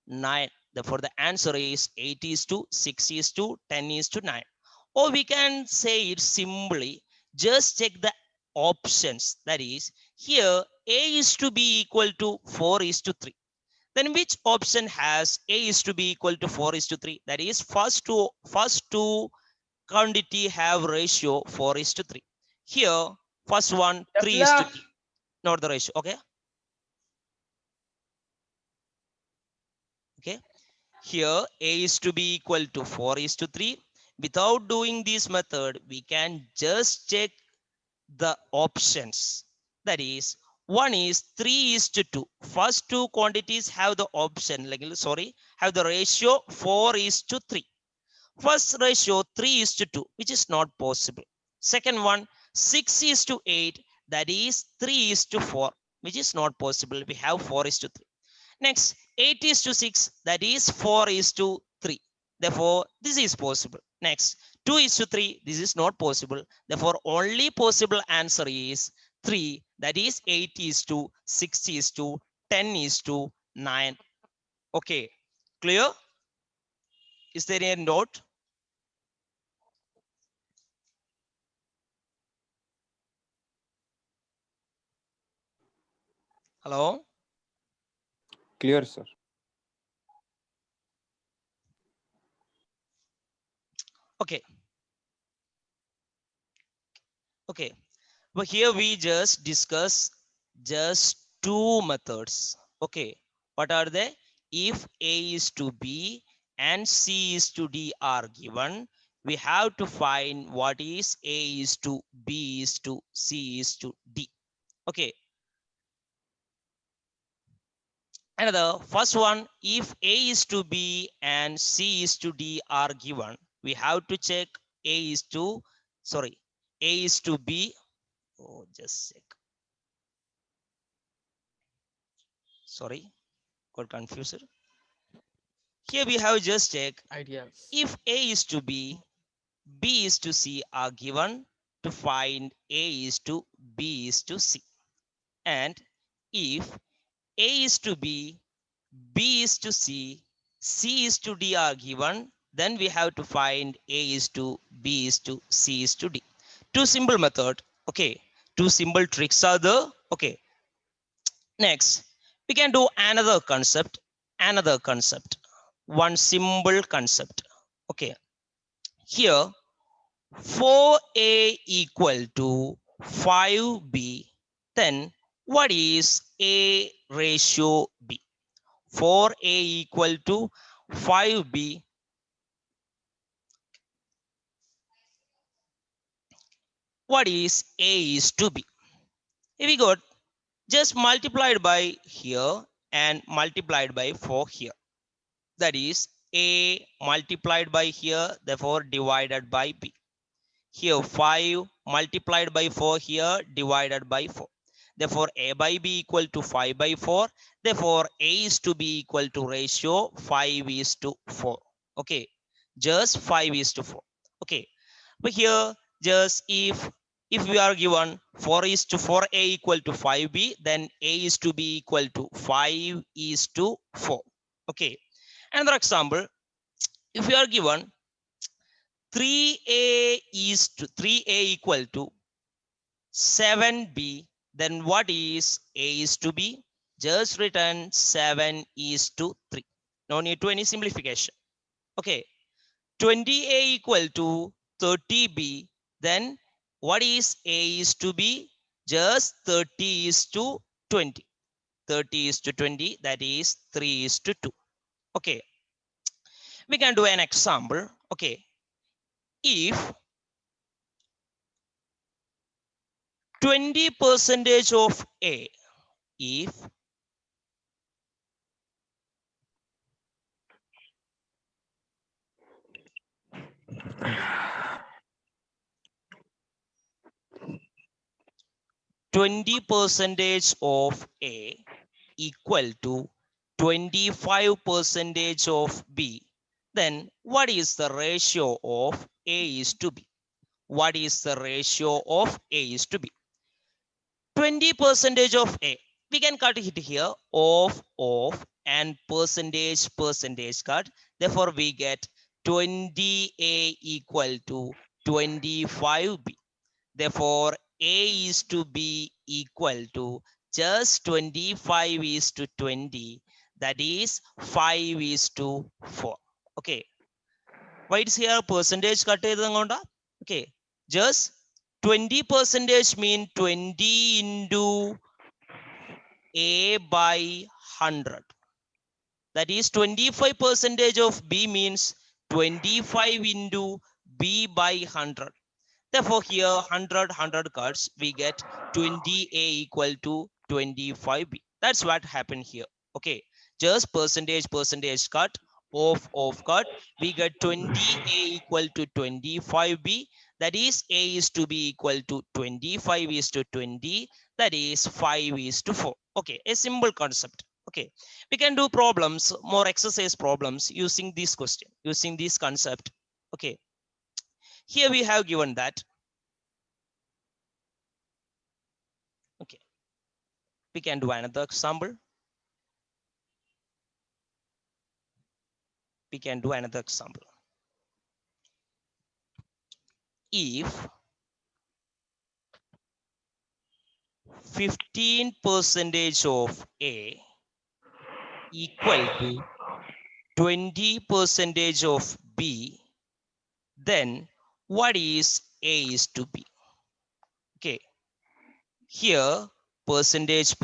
Speaker 2: 9. Therefore, the answer is 8 is to 6 is to 10 is to 9. Or we can say it simply, just check the options. That is, here A is to be equal to 4 is to 3. Then which option has A is to be equal to 4 is to 3? That is, first two quantity have ratio 4 is to 3. Here, first one 3 is to 3, not the ratio. Okay. Okay. Here A is to be equal to 4 is to 3. Without doing this method, we can just check the options. That is, one is 3 is to 2. First two quantities have the option, have the ratio 4 is to 3. First ratio 3 is to 2, which is not possible. Second one 6 is to 8, that is 3 is to 4, which is not possible. We have 4 is to 3. Next 8 is to 6, that is 4 is to 3. Therefore, this is possible. Next 2 is to 3, this is not possible. Therefore, only possible answer is 3, that is 8 is to 6 is to 10 is to 9. Okay, clear? Is there a note? Hello?
Speaker 1: Clear, sir.
Speaker 2: Okay. Okay. But here we just discuss just two methods. Okay. What are they? If A is to B and C is to D are given, we have to find what is A is to B is to C is to D. Okay. Another first one, if A is to B and C is to D are given, we have to check A is to B. Oh, just a sec. Sorry, got confused. Here we have just check
Speaker 9: Ideas.
Speaker 2: if A is to B, B is to C are given, to find A is to B is to C. And if A is to B, B is to C, C is to D are given, then we have to find A is to B is to C is to D. Two simple method. Okay. Two simple tricks are there. Okay. Next, we can do another concept. One simple concept. Okay. Here, 4A equal to 5B, then what is A ratio B? 4A equal to 5B. What is A is to B? Here we got just multiplied by here and multiplied by 4 here. That is A multiplied by here, therefore divided by B. Here 5 multiplied by 4 here divided by 4. Therefore A by B equal to 5 by 4. Therefore A is to B equal to ratio 5 is to 4. Okay, just 5 is to 4. Okay, but here just if we are given 4 is to 4A equal to 5B, then A is to B equal to 5 is to 4. Okay, another example, if we are given 3A is to 3A equal to 7B, then what is A is to B? Just written 7 is to 3. No need to any simplification. Okay, 20A equal to 30B, then what is A is to B? Just 30 is to 20. 30 is to 20, that is 3 is to 2. Okay, we can do an example. Okay, if 20% of A, if 20% of A equal to 25% of B, then what is the ratio of A is to B? What is the ratio of A is to B? 20% of A, we can cut it here, of, and percentage cut. Therefore, we get 20A equal to 25B. Therefore, A is to B equal to just 25 is to 20. That is 5 is to 4. Okay. Why it's here percentage cut? Okay. Just 20% mean 20 into A by 100. That is 25% of B means 25 into B by 100. Therefore, here 100 cuts, we get 20A equal to 25B. That's what happened here. Okay, just percentage cut, of cut, we get 20A equal to 25B. That is A is to B equal to 25 is to 20. That is 5 is to 4. Okay, a simple concept. Okay, we can do problems, more exercise problems using this question, using this concept. Okay. Here we have given that. Okay, we can do another example. We can do another example. If 15% of A equal to 20% of B, then what is A is to B? Okay, here percentage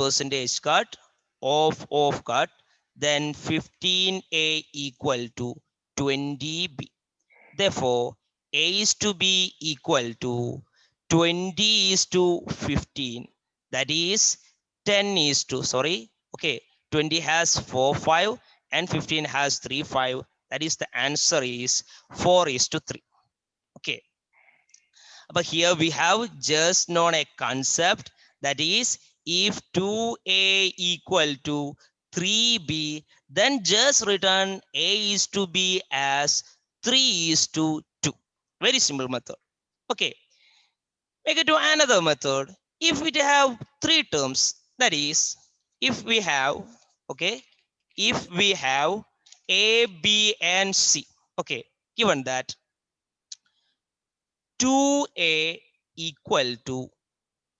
Speaker 2: cut, of cut, then 15A equal to 20B. Therefore, A is to B equal to 20 is to 15. That is 10 is to, sorry, okay, 20 has 4, 5 and 15 has 3, 5. That is the answer is 4 is to 3. Okay. But here we have just known a concept, that is if 2A equal to 3B, then just written A is to B as 3 is to 2. Very simple method. Okay. We get to another method. If we have 3 terms, that is if we have, okay, if we have A, B and C. Okay, given that 2A equal to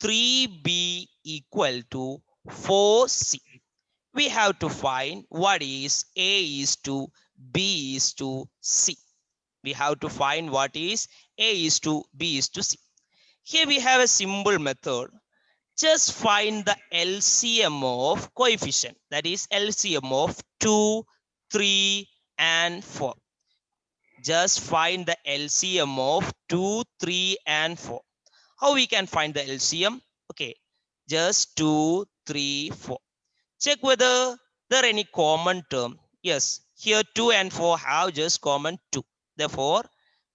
Speaker 2: 3B equal to 4C. We have to find what is A is to B is to C. We have to find what is A is to B is to C. Here we have a simple method. Just find the LCM of coefficient. That is LCM of 2, 3, and 4. Just find the LCM of 2, 3, and 4. How we can find the LCM? Okay, just 2, 3, 4. Check whether there any common term. Yes, here 2 and 4 have just common 2. Therefore,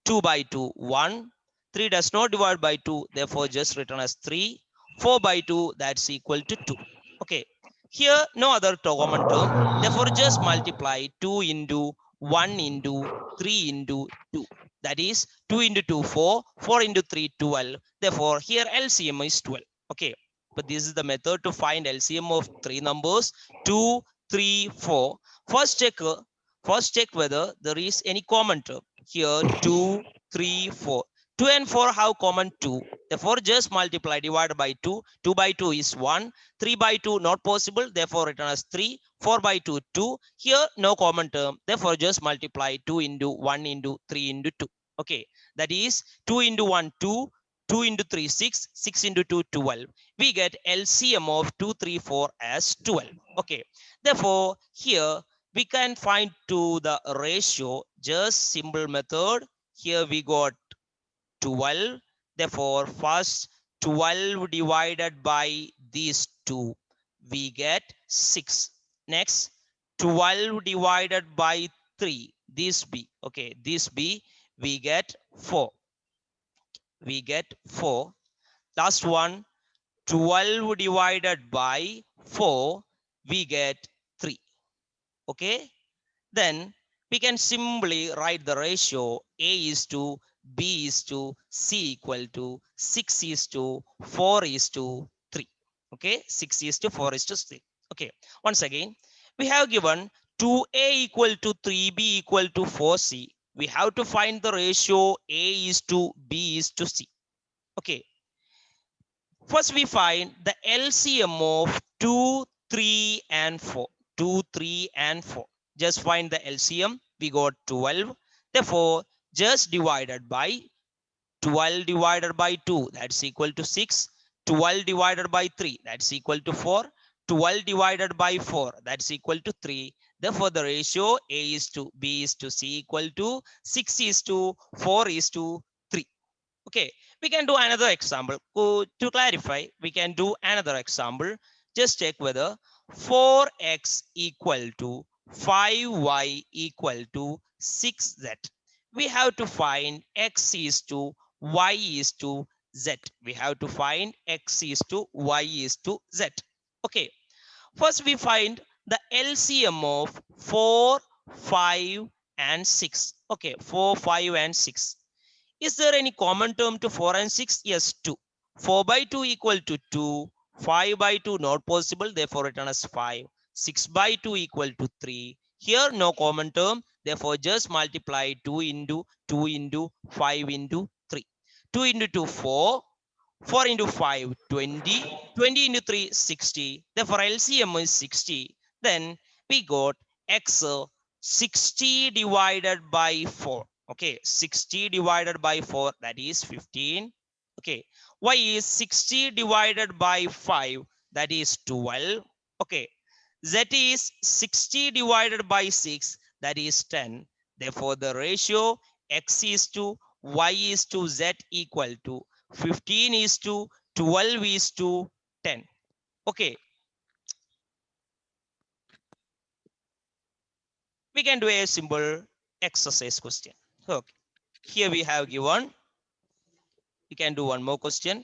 Speaker 2: 2 by 2, 1. 3 does not divide by 2. Therefore, just written as 3. 4 by 2, that's equal to 2. Okay, here no other common term. Therefore, just multiply 2 into 1 into 3 into 2. That is 2 into 2, 4. 4 into 3, 12. Therefore, here LCM is 12. Okay, but this is the method to find LCM of three numbers 2, 3, 4. First check whether there is any common term. Here 2, 3, 4. 2 and 4 have common 2. Therefore, just multiply, divide by 2. 2 by 2 is 1. 3 by 2 not possible. Therefore, written as 3. 4 by 2, 2. Here no common term. Therefore, just multiply 2 into 1 into 3 into 2. Okay, that is 2 into 1, 2. 2 into 3, 6. 6 into 2, 12. We get LCM of 2, 3, 4 as 12. Okay, therefore, here we can find to the ratio, just simple method. Here we got 12. Therefore, first 12 divided by these two, we get 6. Next, 12 divided by 3, this B. Okay, this B, we get 4. We get 4. Last one, 12 divided by 4, we get 3. Okay, then we can simply write the ratio A is to B is to C equal to 6 is to 4 is to 3. Okay, 6 is to 4 is to 3. Okay, once again, we have given 2A equal to 3B equal to 4C. We have to find the ratio A is to B is to C. Okay, first we find the LCM of 2, 3, and 4. 2, 3, and 4. Just find the LCM. We got 12. Therefore, just divided by 12 divided by 2, that's equal to 6. 12 divided by 3, that's equal to 4. 12 divided by 4, that's equal to 3. Therefore, the ratio A is to B is to C equal to 6 is to 4 is to 3. Okay, we can do another example. To clarify, we can do another example. Just check whether 4x equal to 5y equal to 6z. We have to find x is to y is to z. We have to find x is to y is to z. Okay, first we find the LCM of 4, 5, and 6. Okay, 4, 5, and 6. Is there any common term to 4 and 6? Yes, 2. 4 by 2 equal to 2. 5 by 2 not possible. Therefore, written as 5. 6 by 2 equal to 3. Here, no common term. Therefore, just multiply 2 into 5 into 3. 2 into 2, 4. 4 into 5, 20. 20 into 3, 60. Therefore, LCM is 60. Then we got X 60 divided by 4. Okay, 60 divided by 4, that is 15. Okay, y is 60 divided by 5, that is 12. Okay, z is 60 divided by 6, that is 10. Therefore, the ratio x is to y is to z equal to 15 is to 12 is to 10. Okay, we can do a simple exercise question. Okay, here we have given, we can do one more question.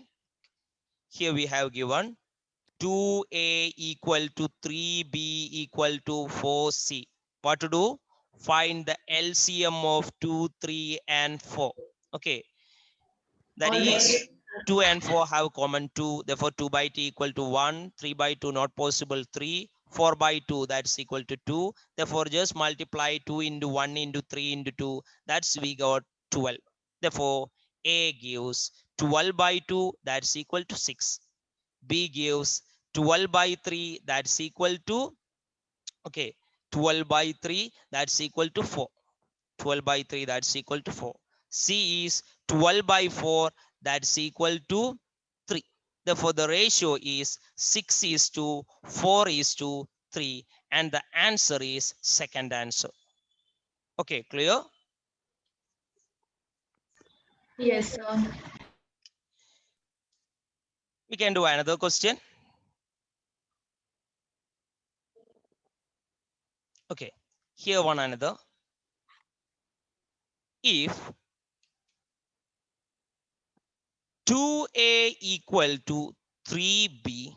Speaker 2: Here we have given 2a equal to 3b equal to 4c. What to do? Find the LCM of 2, 3, and 4. Okay, that is 2 and 4 have common 2. Therefore, 2 by 2 equal to 1. 3 by 2 not possible, 3. 4 by 2, that's equal to 2. Therefore, just multiply 2 into 1 into 3 into 2. That's we got 12. Therefore, A gives 12 by 2, that's equal to 6. B gives 12 by 3, that's equal to, okay, 12 by 3, that's equal to 4. 12 by 3, that's equal to 4. C is 12 by 4, that's equal to 3. Therefore, the ratio is 6 is to 4 is to 3, and the answer is second answer. Okay, clear?
Speaker 5: Yes, sir.
Speaker 2: We can do another question. Okay, here one another. If 2a equal to 3b,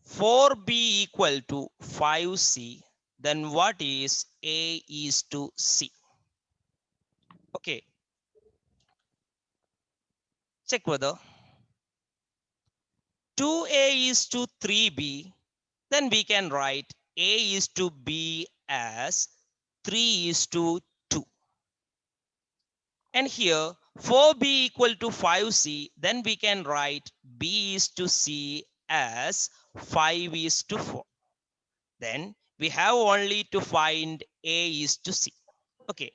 Speaker 2: 4b equal to 5c, then what is a is to c? Okay, check whether 2a is to 3b, then we can write a is to b as 3 is to 2. And here 4b equal to 5c, then we can write b is to c as 5 is to 4. Then we have only to find a is to c. Okay.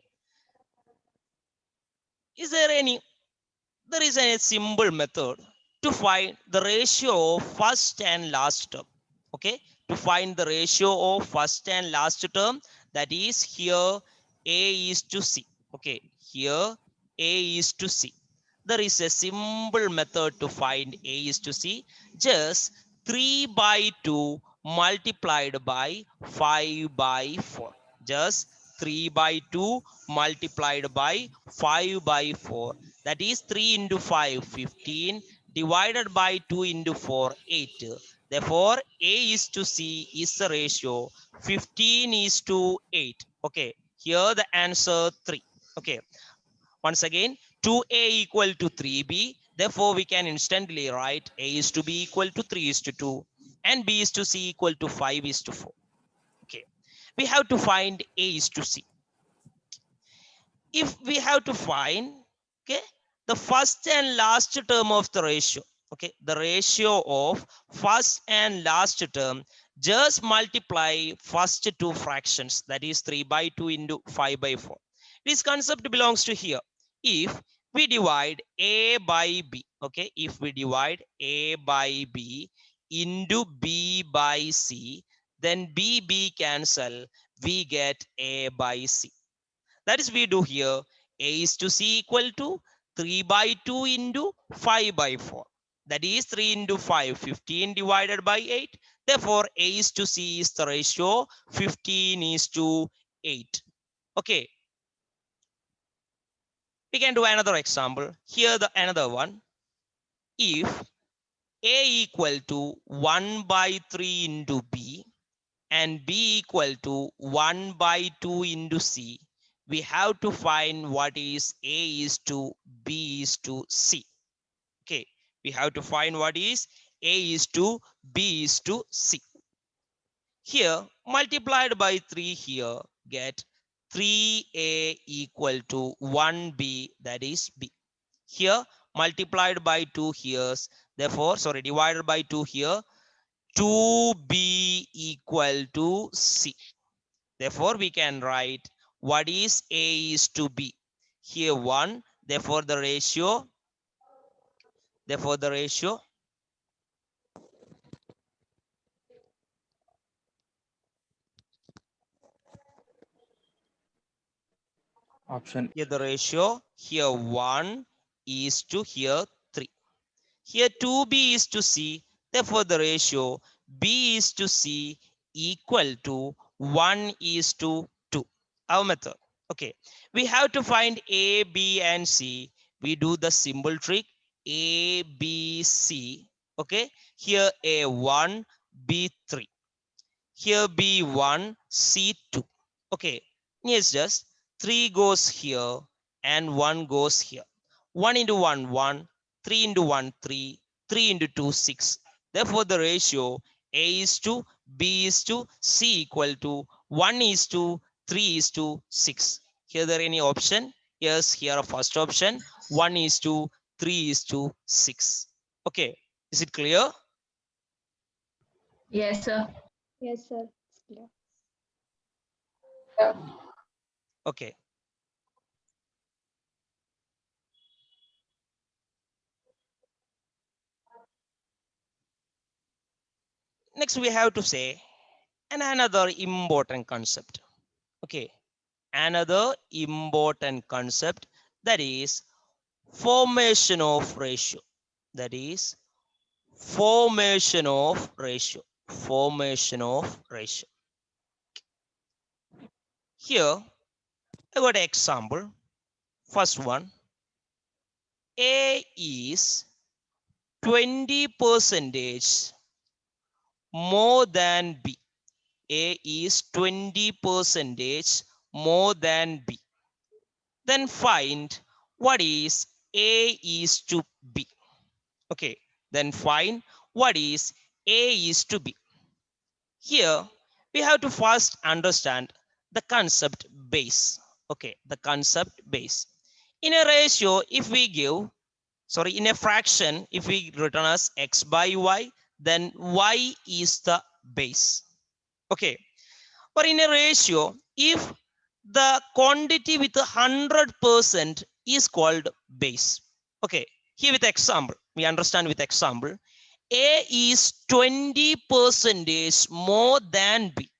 Speaker 2: Is there any? There is a simple method to find the ratio of first and last term. Okay. To find the ratio of first and last term, that is here a is to c. Okay. Here a is to c. There is a simple method to find a is to c. Just 3 by 2 multiplied by 5 by 4. Just 3 by 2 multiplied by 5 by 4. That is 3 into 5, 15, divided by 2 into 4, 8. Therefore, A is to C is the ratio 15 is to 8. Okay, here the answer 3. Okay, once again, 2A equal to 3B. Therefore, we can instantly write A is to B equal to 3 is to 2 and B is to C equal to 5 is to 4. Okay, we have to find A is to C. If we have to find, okay, the first and last term of the ratio, okay, the ratio of first and last term, just multiply first two fractions, that is 3 by 2 into 5 by 4. This concept belongs to here. If we divide a by b, okay, if we divide a by b into b by c, then b cancel, we get a by c. That is we do here. A is to C equal to 3 by 2 into 5 by 4. That is 3 into 5, 15 divided by 8. Therefore, A is to C is the ratio 15 is to 8. Okay. We can do another example. Here the another one. If A equal to 1 by 3 into B and B equal to 1 by 2 into C, we have to find what is A is to B is to C. Okay, we have to find what is A is to B is to C. Here, multiplied by 3 here, get 3A equal to 1B, that is B. Here, multiplied by 2 here, therefore, sorry, divided by 2 here, 2B equal to C. Therefore, we can write what is A is to B. Here 1, therefore the ratio,
Speaker 1: Option
Speaker 2: here the ratio, here 1 is to here 3. Here 2B is to C, therefore the ratio B is to C equal to 1 is to 2. Our method. Okay, we have to find A, B, and C. We do the symbol trick A, B, C. Okay, here A1, B3. Here B1, C2. Okay, yes, just 3 goes here and 1 goes here. 1 into 1, 1. 3 into 1, 3. 3 into 2, 6. Therefore, the ratio A is to B is to C equal to 1 is to 3 is to 6. Here there any option? Yes, here first option 1 is to 3 is to 6. Okay, is it clear?
Speaker 5: Yes, sir.
Speaker 3: Yes, sir. It's clear.
Speaker 2: Okay. Next, we have to say another important concept. Okay, another important concept, that is formation of ratio. That is formation of ratio. Formation of ratio. Here, I got an example. First one, A is 20% more than B. A is 20% more than B. Then find what is A is to B. Okay, then find what is A is to B. Here, we have to first understand the concept base. Okay, the concept base. In a ratio, if we give, in a fraction, if we return as x by y, then y is the base. Okay, but in a ratio, if the quantity with 100% is called base. Okay, here with example, we understand with example, A is 20% more than B.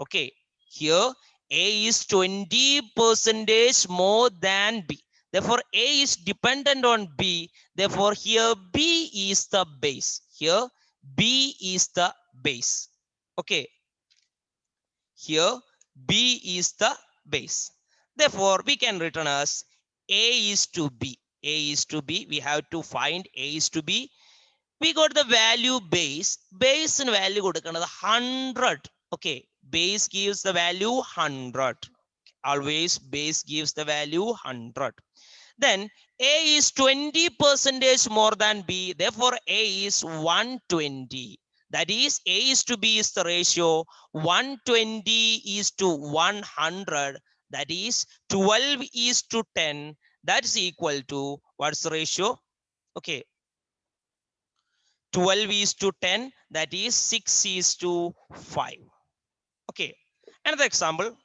Speaker 2: Okay, here A is 20% more than B. Therefore, A is dependent on B. Therefore, here B is the base. Here B is the base. Okay, here B is the base. Therefore, we can return as A is to B. A is to B. We have to find A is to B. We got the value base. Base and value got 100. Okay, base gives the value 100. Always base gives the value 100. Then A is 20% more than B. Therefore, A is 120. That is, A is to B is the ratio 120 is to 100. That is 12 is to 10. That is equal to, what's the ratio? Okay, 12 is to 10. That is 6 is to 5. Okay, another example.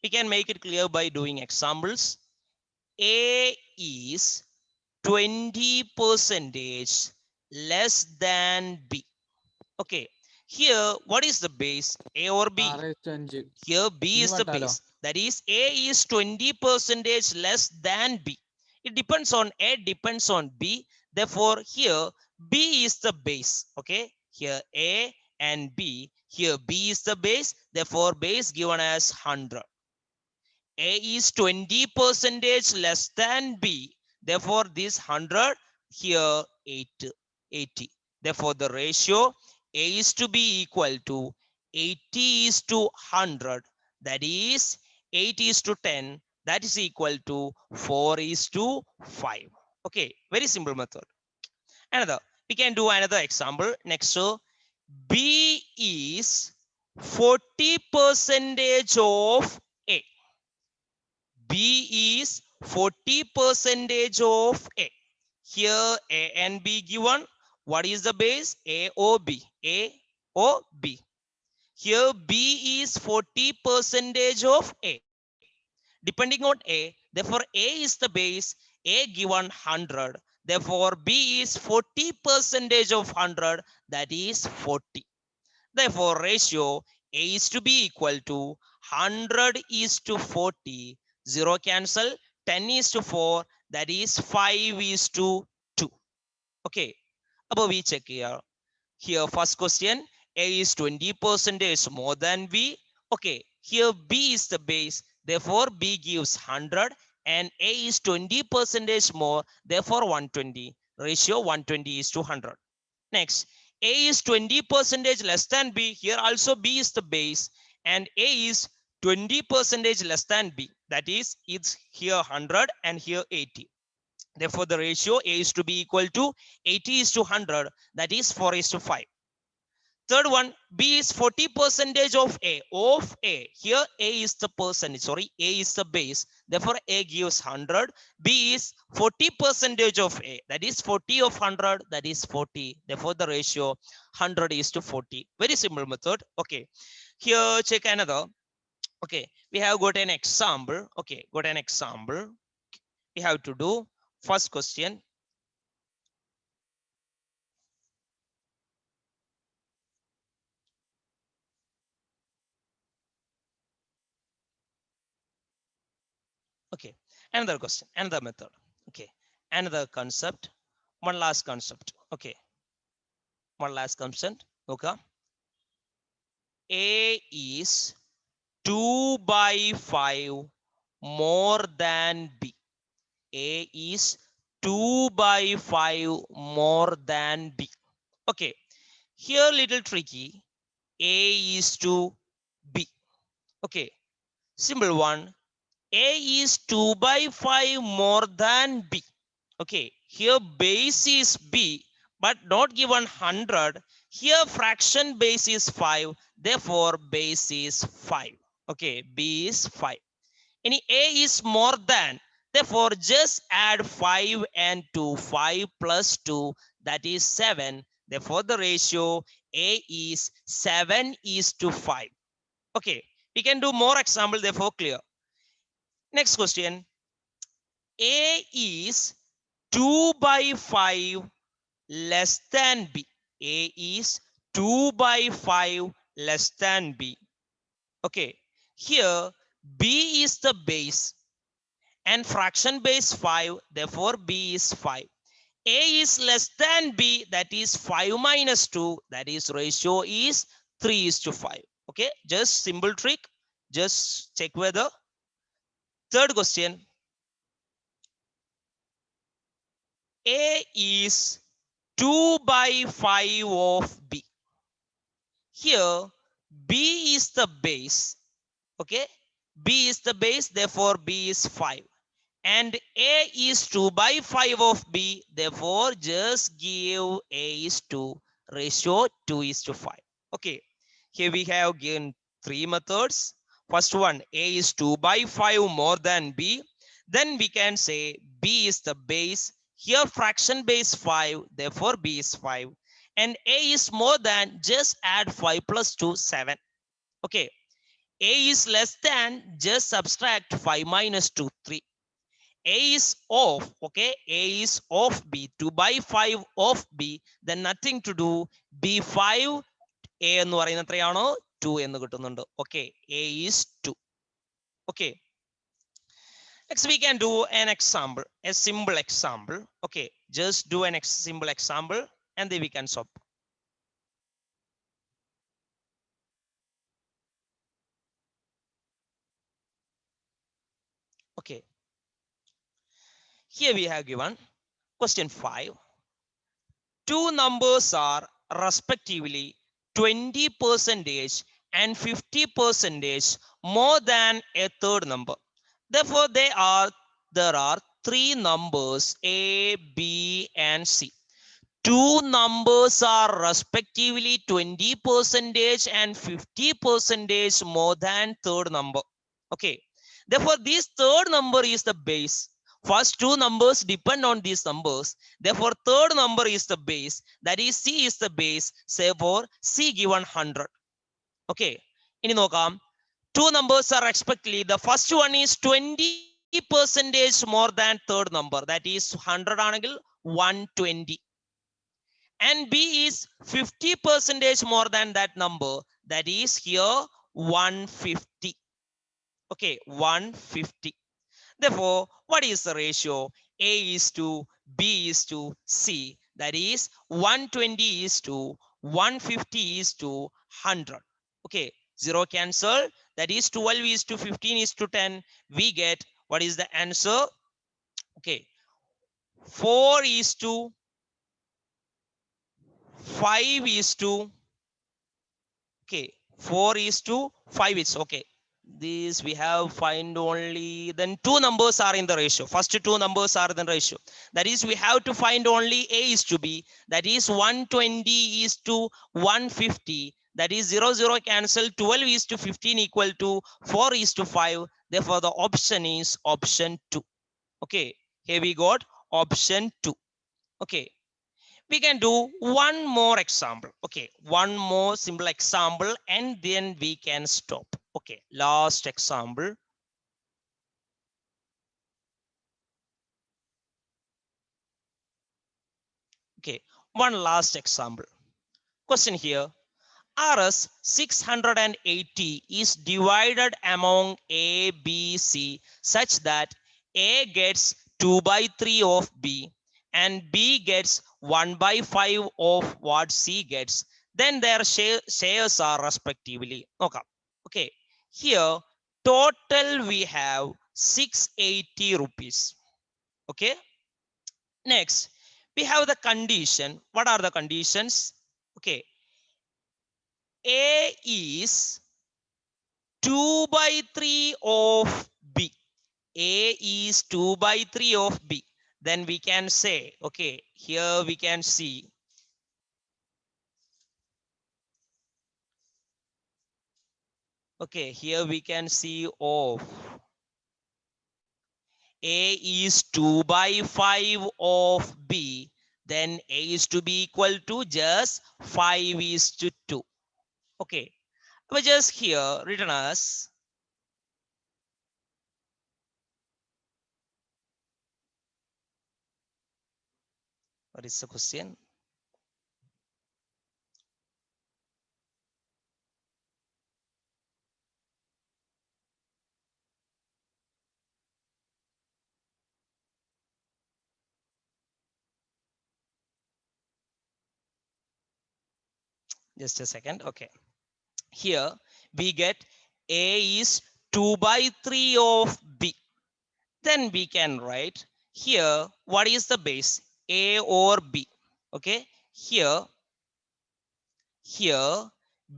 Speaker 2: We can make it clear by doing examples. A is 20% less than B. Okay, here what is the base, A or B? Here B is the base. That is, A is 20% less than B. It depends on A, depends on B. Therefore, here B is the base. Okay, here A and B. Here B is the base. Therefore, base given as 100. A is 20% less than B. Therefore, this 100, here 80. Therefore, the ratio A is to be equal to 80 is to 100. That is 8 is to 10. That is equal to 4 is to 5. Okay, very simple method. Another, we can do another example. Next, so B is 40% of A. B is 40% of A. Here A and B given. What is the base? A or B? A or B? Here B is 40% of A. Depending on A, therefore A is the base. A given 100. Therefore B is 40% of 100. That is 40. Therefore ratio A is to be equal to 100 is to 40. 0 cancel. 10 is to 4. That is 5 is to 2. Okay. Above we check here. Here first question. A is 20% more than B. Okay. Here B is the base. Therefore B gives 100. And A is 20% more. Therefore 120. Ratio 120 is to 100. Next. A is 20% less than B. Here also B is the base. And A is 20% less than B. That is, it's here 100 and here 80. Therefore, the ratio A is to be equal to 80 is to 100. That is 4 is to 5. Third one, B is 40% of A. Of A. Here A is the percentage. Sorry, A is the base. Therefore, A gives 100. B is 40% of A. That is 40 of 100. That is 40. Therefore, the ratio 100 is to 40. Very simple method. Okay. Here, check another. Okay. We have got an example. Okay. Got an example. We have to do first question. Okay, another question, another method. Okay, another concept, one last concept. Okay, one last concept. Okay, A is 2 by 5 more than B. A is 2 by 5 more than B. Okay, here little tricky. A is to B. Okay, simple one. A is 2 by 5 more than B. Okay, here base is B, but not given 100. Here fraction base is 5, therefore base is 5. Okay, B is 5. Any A is more than, therefore just add 5 and 2. 5 plus 2, that is 7. Therefore the ratio A is 7 is to 5. Okay, we can do more example, therefore clear. Next question. A is 2 by 5 less than B. A is 2 by 5 less than B. Okay, here B is the base and fraction base 5, therefore B is 5. A is less than B, that is 5 minus 2, that is ratio is 3 is to 5. Okay, just simple trick, just check whether. Third question. A is 2 by 5 of B. Here B is the base. Okay, B is the base, therefore B is 5. And A is 2 by 5 of B, therefore just give A is 2, ratio 2 is to 5. Okay, here we have given 3 methods. First one, A is 2 by 5 more than B. Then we can say B is the base. Here fraction base 5, therefore B is 5. And A is more than, just add 5 plus 2, 7. Okay, A is less than, just subtract 5 minus 2, 3. A is of, okay, A is of B, 2 by 5 of B, then nothing to do, B5, A എന്ന് പറയുന്ന എത്രയാണോ 2 എന്ന് കിട്ടുന്നുണ്ട്. Okay, A is 2. Okay, next we can do an example, a simple example. Okay, just do an simple example and then we can solve. Okay, here we have given question 5. Two numbers are respectively 20% and 50% more than a third number. Therefore, there are three numbers A, B, and C. Two numbers are respectively 20% and 50% more than third number. Okay. Therefore, this third number is the base. First two numbers depend on these numbers. Therefore, third number is the base. That is, C is the base. Therefore, C given 100. Okay. Ini nokam. Two numbers are respectively. The first one is 20% more than third number. That is 100 angle 120. And B is 50% more than that number. That is here 150. Okay, 150. Therefore, what is the ratio? A is to B is to C. That is 120 is to 150 is to 100. Okay, 0 cancel. That is 12 is to 15 is to 10. We get, what is the answer? Okay, 4 is to 5 is to, okay, 4 is to 5 is okay. This we have find only, then two numbers are in the ratio. First two numbers are in the ratio. That is, we have to find only A is to B. That is 120 is to 150. That is 0, 0 cancel. 12 is to 15 equal to 4 is to 5. Therefore, the option is option 2. Okay, here we got option 2. Okay, we can do one more example. Okay, one more simple example and then we can stop. Okay, last example. Okay, one last example. Question here. Rs 680 is divided among A, B, C such that A gets 2 by 3 of B and B gets 1 by 5 of what C gets, then their shares are respectively. Okay, here total we have 680 rupees. Okay, next we have the condition. What are the conditions? Okay, A is 2 by 3 of B. A is 2 by 3 of B. Then we can say, okay, here we can see here we can see of A is 2 by 5 of B, then A is to be equal to just 5 is to 2. Okay, but just here written as what is the question? Just a second. Okay, here we get A is 2 by 3 of B. Then we can write here what is the base, A or B. Okay, here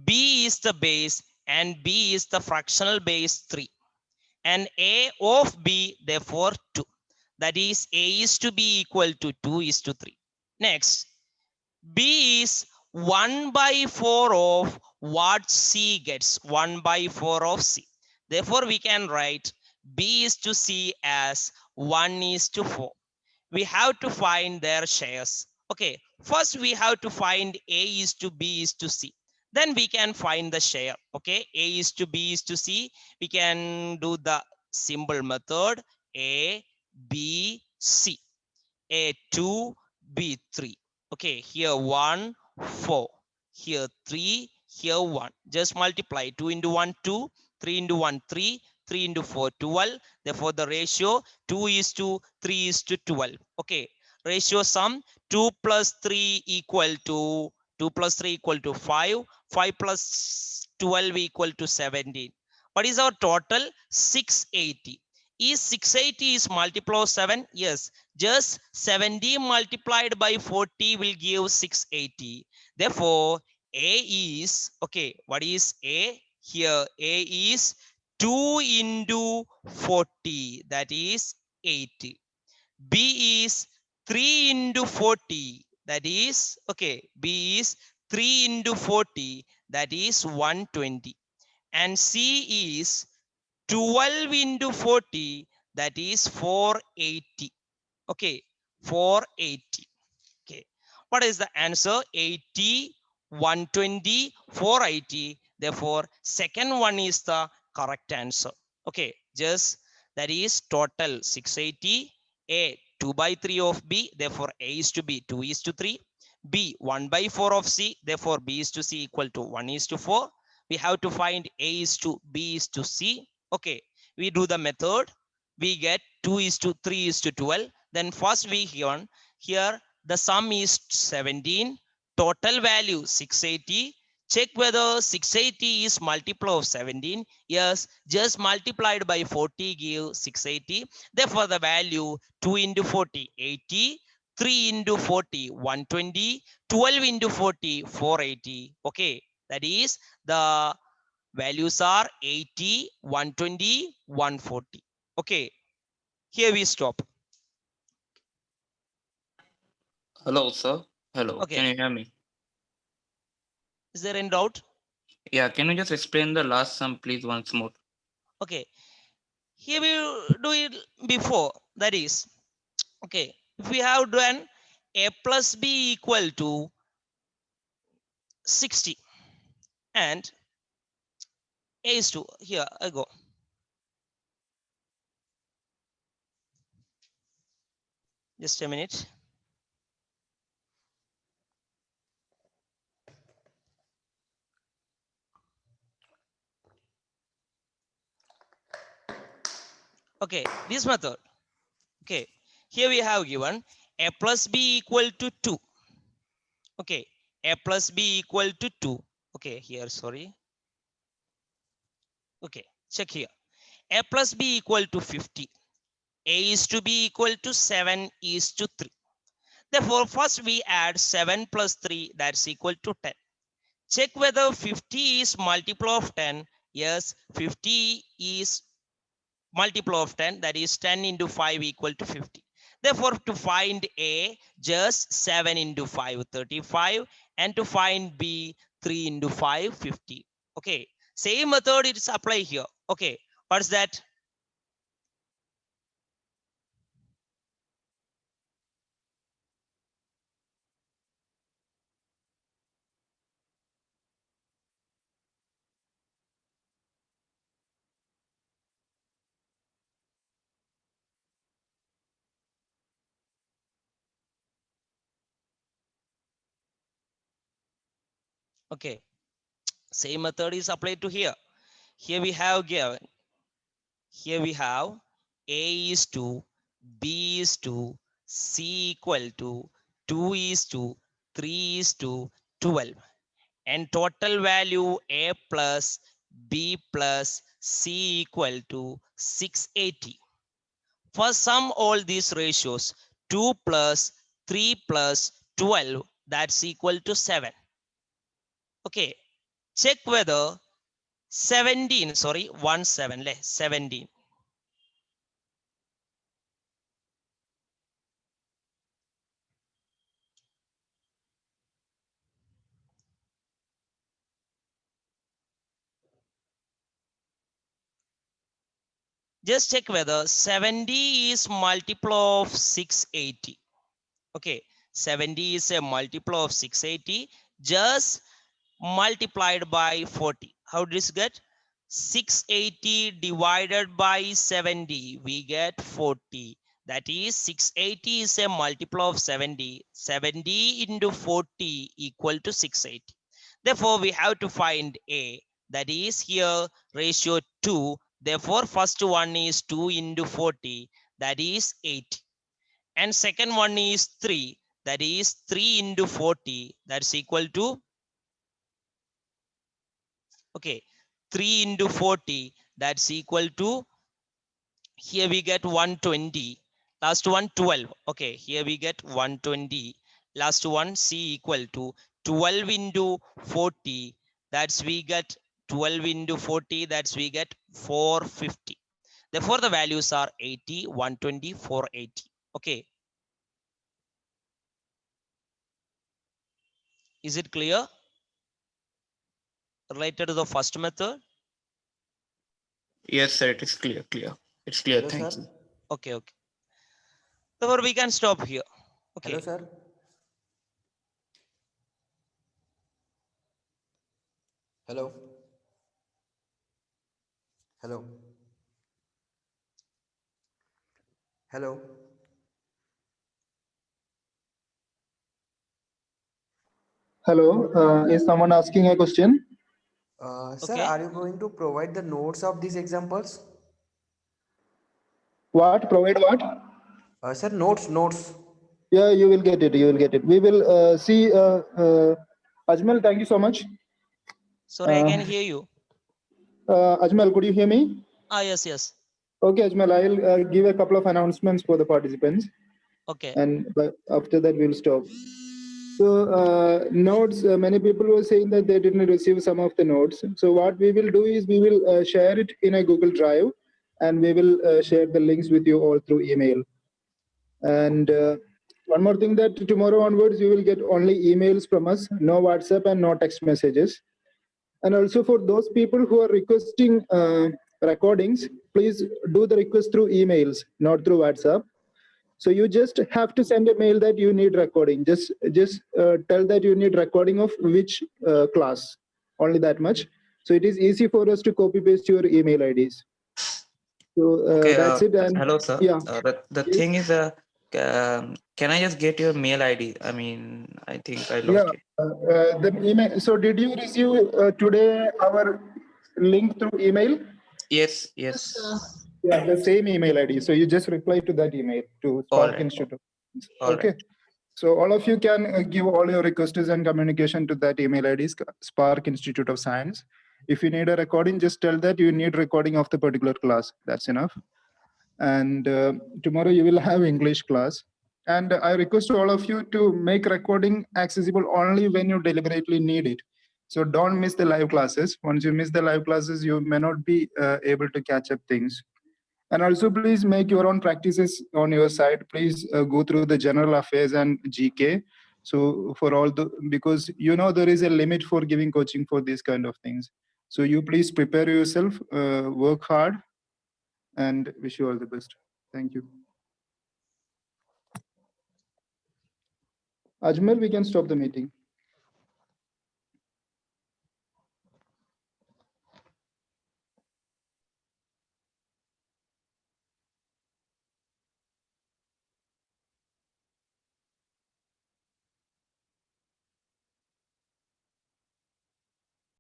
Speaker 2: B is the base and B is the fractional base 3 and A of B therefore 2. That is A is to be equal to 2 is to 3. Next, B is 1 by 4 of what C gets, 1 by 4 of C. Therefore, we can write B is to C as 1 is to 4. We have to find their shares. Okay, first we have to find A is to B is to C. Then we can find the share. Okay, A is to B is to C. We can do the simple method A, B, C. A2, B3. Okay, here 1, 4. Here 3, here 1. Just multiply 2 into 1, 2, 3 into 1, 3, 3 into 4, 12. Therefore, the ratio 2 is to 3 is to 12. Okay, ratio sum 2 plus 3 equal to 2 plus 3 equal to 5. 5 plus 12 equal to 17. What is our total? 680. Is 680 is multiple of 7? Yes. Just 70 multiplied by 40 will give 680. Therefore, A is, okay, what is A? Here, A is 2 into 40, that is 80. B is 3 into 40, that is, okay, B is 3 into 40, that is 120. And C is 12 into 40, that is 480. Okay, 480. Okay, what is the answer? 80, 120, 480. Therefore, second one is the correct answer. Okay, just that is total 680. A 2 by 3 of B, therefore A is to B 2 is to 3. B 1 by 4 of C, therefore B is to C equal to 1 is to 4. We have to find A is to B is to C. Okay, we do the method. We get 2 is to 3 is to 12. Then first we here the sum is 17. Total value 680. Check whether 680 is multiple of 17. Yes, just multiplied by 40 give 680. Therefore, the value 2 into 40, 80. 3 into 40, 120. 12 into 40, 480. Okay, that is the values are 80, 120, 140. Okay, here we stop.
Speaker 7: Hello, sir. Hello.
Speaker 2: Okay,
Speaker 7: Can you hear me?
Speaker 2: is there any doubt?
Speaker 7: Yeah. Can you just explain the last sum, please, once more?
Speaker 2: Okay, here we do it before. That is, okay, if we have done A plus B equal to 60 and A is to, here I go. Just a minute. Okay, this method. Okay, here we have given a plus b equal to 2. Okay, a plus b equal to 2. Okay, here, sorry. Okay, check here. A plus b equal to 50. A is to b equal to 7 is to 3. Therefore, first we add 7 plus 3, that's equal to 10. Check whether 50 is multiple of 10. Yes, 50 is multiple of 10, that is 10 into 5 equal to 50. Therefore, to find A, just 7 into 5, 35, and to find B, 3 into 5, 50. Okay, same method is applied here. Okay, what's that? Okay, same method is applied to here. Here we have given, here we have A is to, B is to, C equal to 2 is to 3 is to 12. And total value A plus B plus C equal to 680. First sum all these ratios, 2 plus 3 plus 12, that's equal to 7. Okay, check whether 17, sorry, 17. Just check whether 70 is multiple of 680. Okay, 70 is a multiple of 680, just multiplied by 40. How does this get? 680 divided by 70, we get 40. That is 680 is a multiple of 70. 70 into 40 equal to 680. Therefore, we have to find A. That is here ratio 2. Therefore, first one is 2 into 40. That is 80. And second one is 3. That is 3 into 40. That's equal to, okay, 3 into 40. That's equal to, here we get 120. Last one 12. Okay, here we get 120. Last one C equal to 12 into 40. That's we get 12 into 40. That's we get 450. Therefore, the values are 80, 120, 480. Okay. Is it clear? Related to the first method?
Speaker 7: Yes, sir. It is clear. It's clear.
Speaker 8: Hello,
Speaker 7: Thank
Speaker 8: sir.
Speaker 7: you.
Speaker 2: Okay, okay. Therefore, we can stop here. Okay.
Speaker 8: Hello, sir. Hello. Hello. Hello.
Speaker 9: Hello, is someone asking a question?
Speaker 8: Sir,
Speaker 2: Okay.
Speaker 8: are you going to provide the notes of these examples?
Speaker 9: What? Provide what?
Speaker 8: Sir, notes.
Speaker 9: Yeah, you will get it. You will get it. We will see. Ajmal, thank you so much.
Speaker 2: Sorry, I can hear you.
Speaker 9: Ajmal, could you hear me?
Speaker 2: Yes.
Speaker 9: Okay, Ajmal, I will give a couple of announcements for the participants.
Speaker 2: Okay.
Speaker 9: And after that, we'll stop. So notes, many people were saying that they didn't receive some of the notes. So what we will do is we will share it in a Google Drive, and we will share the links with you all through email. And one more thing, that tomorrow onwards, you will get only emails from us, no WhatsApp and no text messages. And also for those people who are requesting recordings, please do the request through emails, not through WhatsApp. So you just have to send a mail that you need recording. Just tell that you need recording of which class, only that much. So it is easy for us to copy paste your email IDs. So
Speaker 7: Okay.
Speaker 9: that's it. And
Speaker 7: Hello, sir.
Speaker 9: yeah,
Speaker 7: The
Speaker 9: yes.
Speaker 7: thing is, can I just get your mail ID? I mean, I think I lost
Speaker 9: Yeah,
Speaker 7: it.
Speaker 9: the email. So did you receive today our link through email?
Speaker 7: Yes.
Speaker 5: Yes, sir.
Speaker 9: Yeah, the same email ID. So you just reply to that email to Spark
Speaker 2: Alright.
Speaker 9: Institute.
Speaker 2: Alright.
Speaker 9: Okay. So all of you can give all your requests and communication to that email ID, Spark Institute of Science. If you need a recording, just tell that you need recording of the particular class. That's enough. And tomorrow you will have English class. And I request all of you to make recording accessible only when you deliberately need it. So don't miss the live classes. Once you miss the live classes, you may not be able to catch up things. And also please make your own practices on your side. Please go through the general affairs and GK. So for all the, because there is a limit for giving coaching for these kind of things. So you please prepare yourself, work hard, and wish you all the best. Thank you. Ajmal, we can stop the meeting.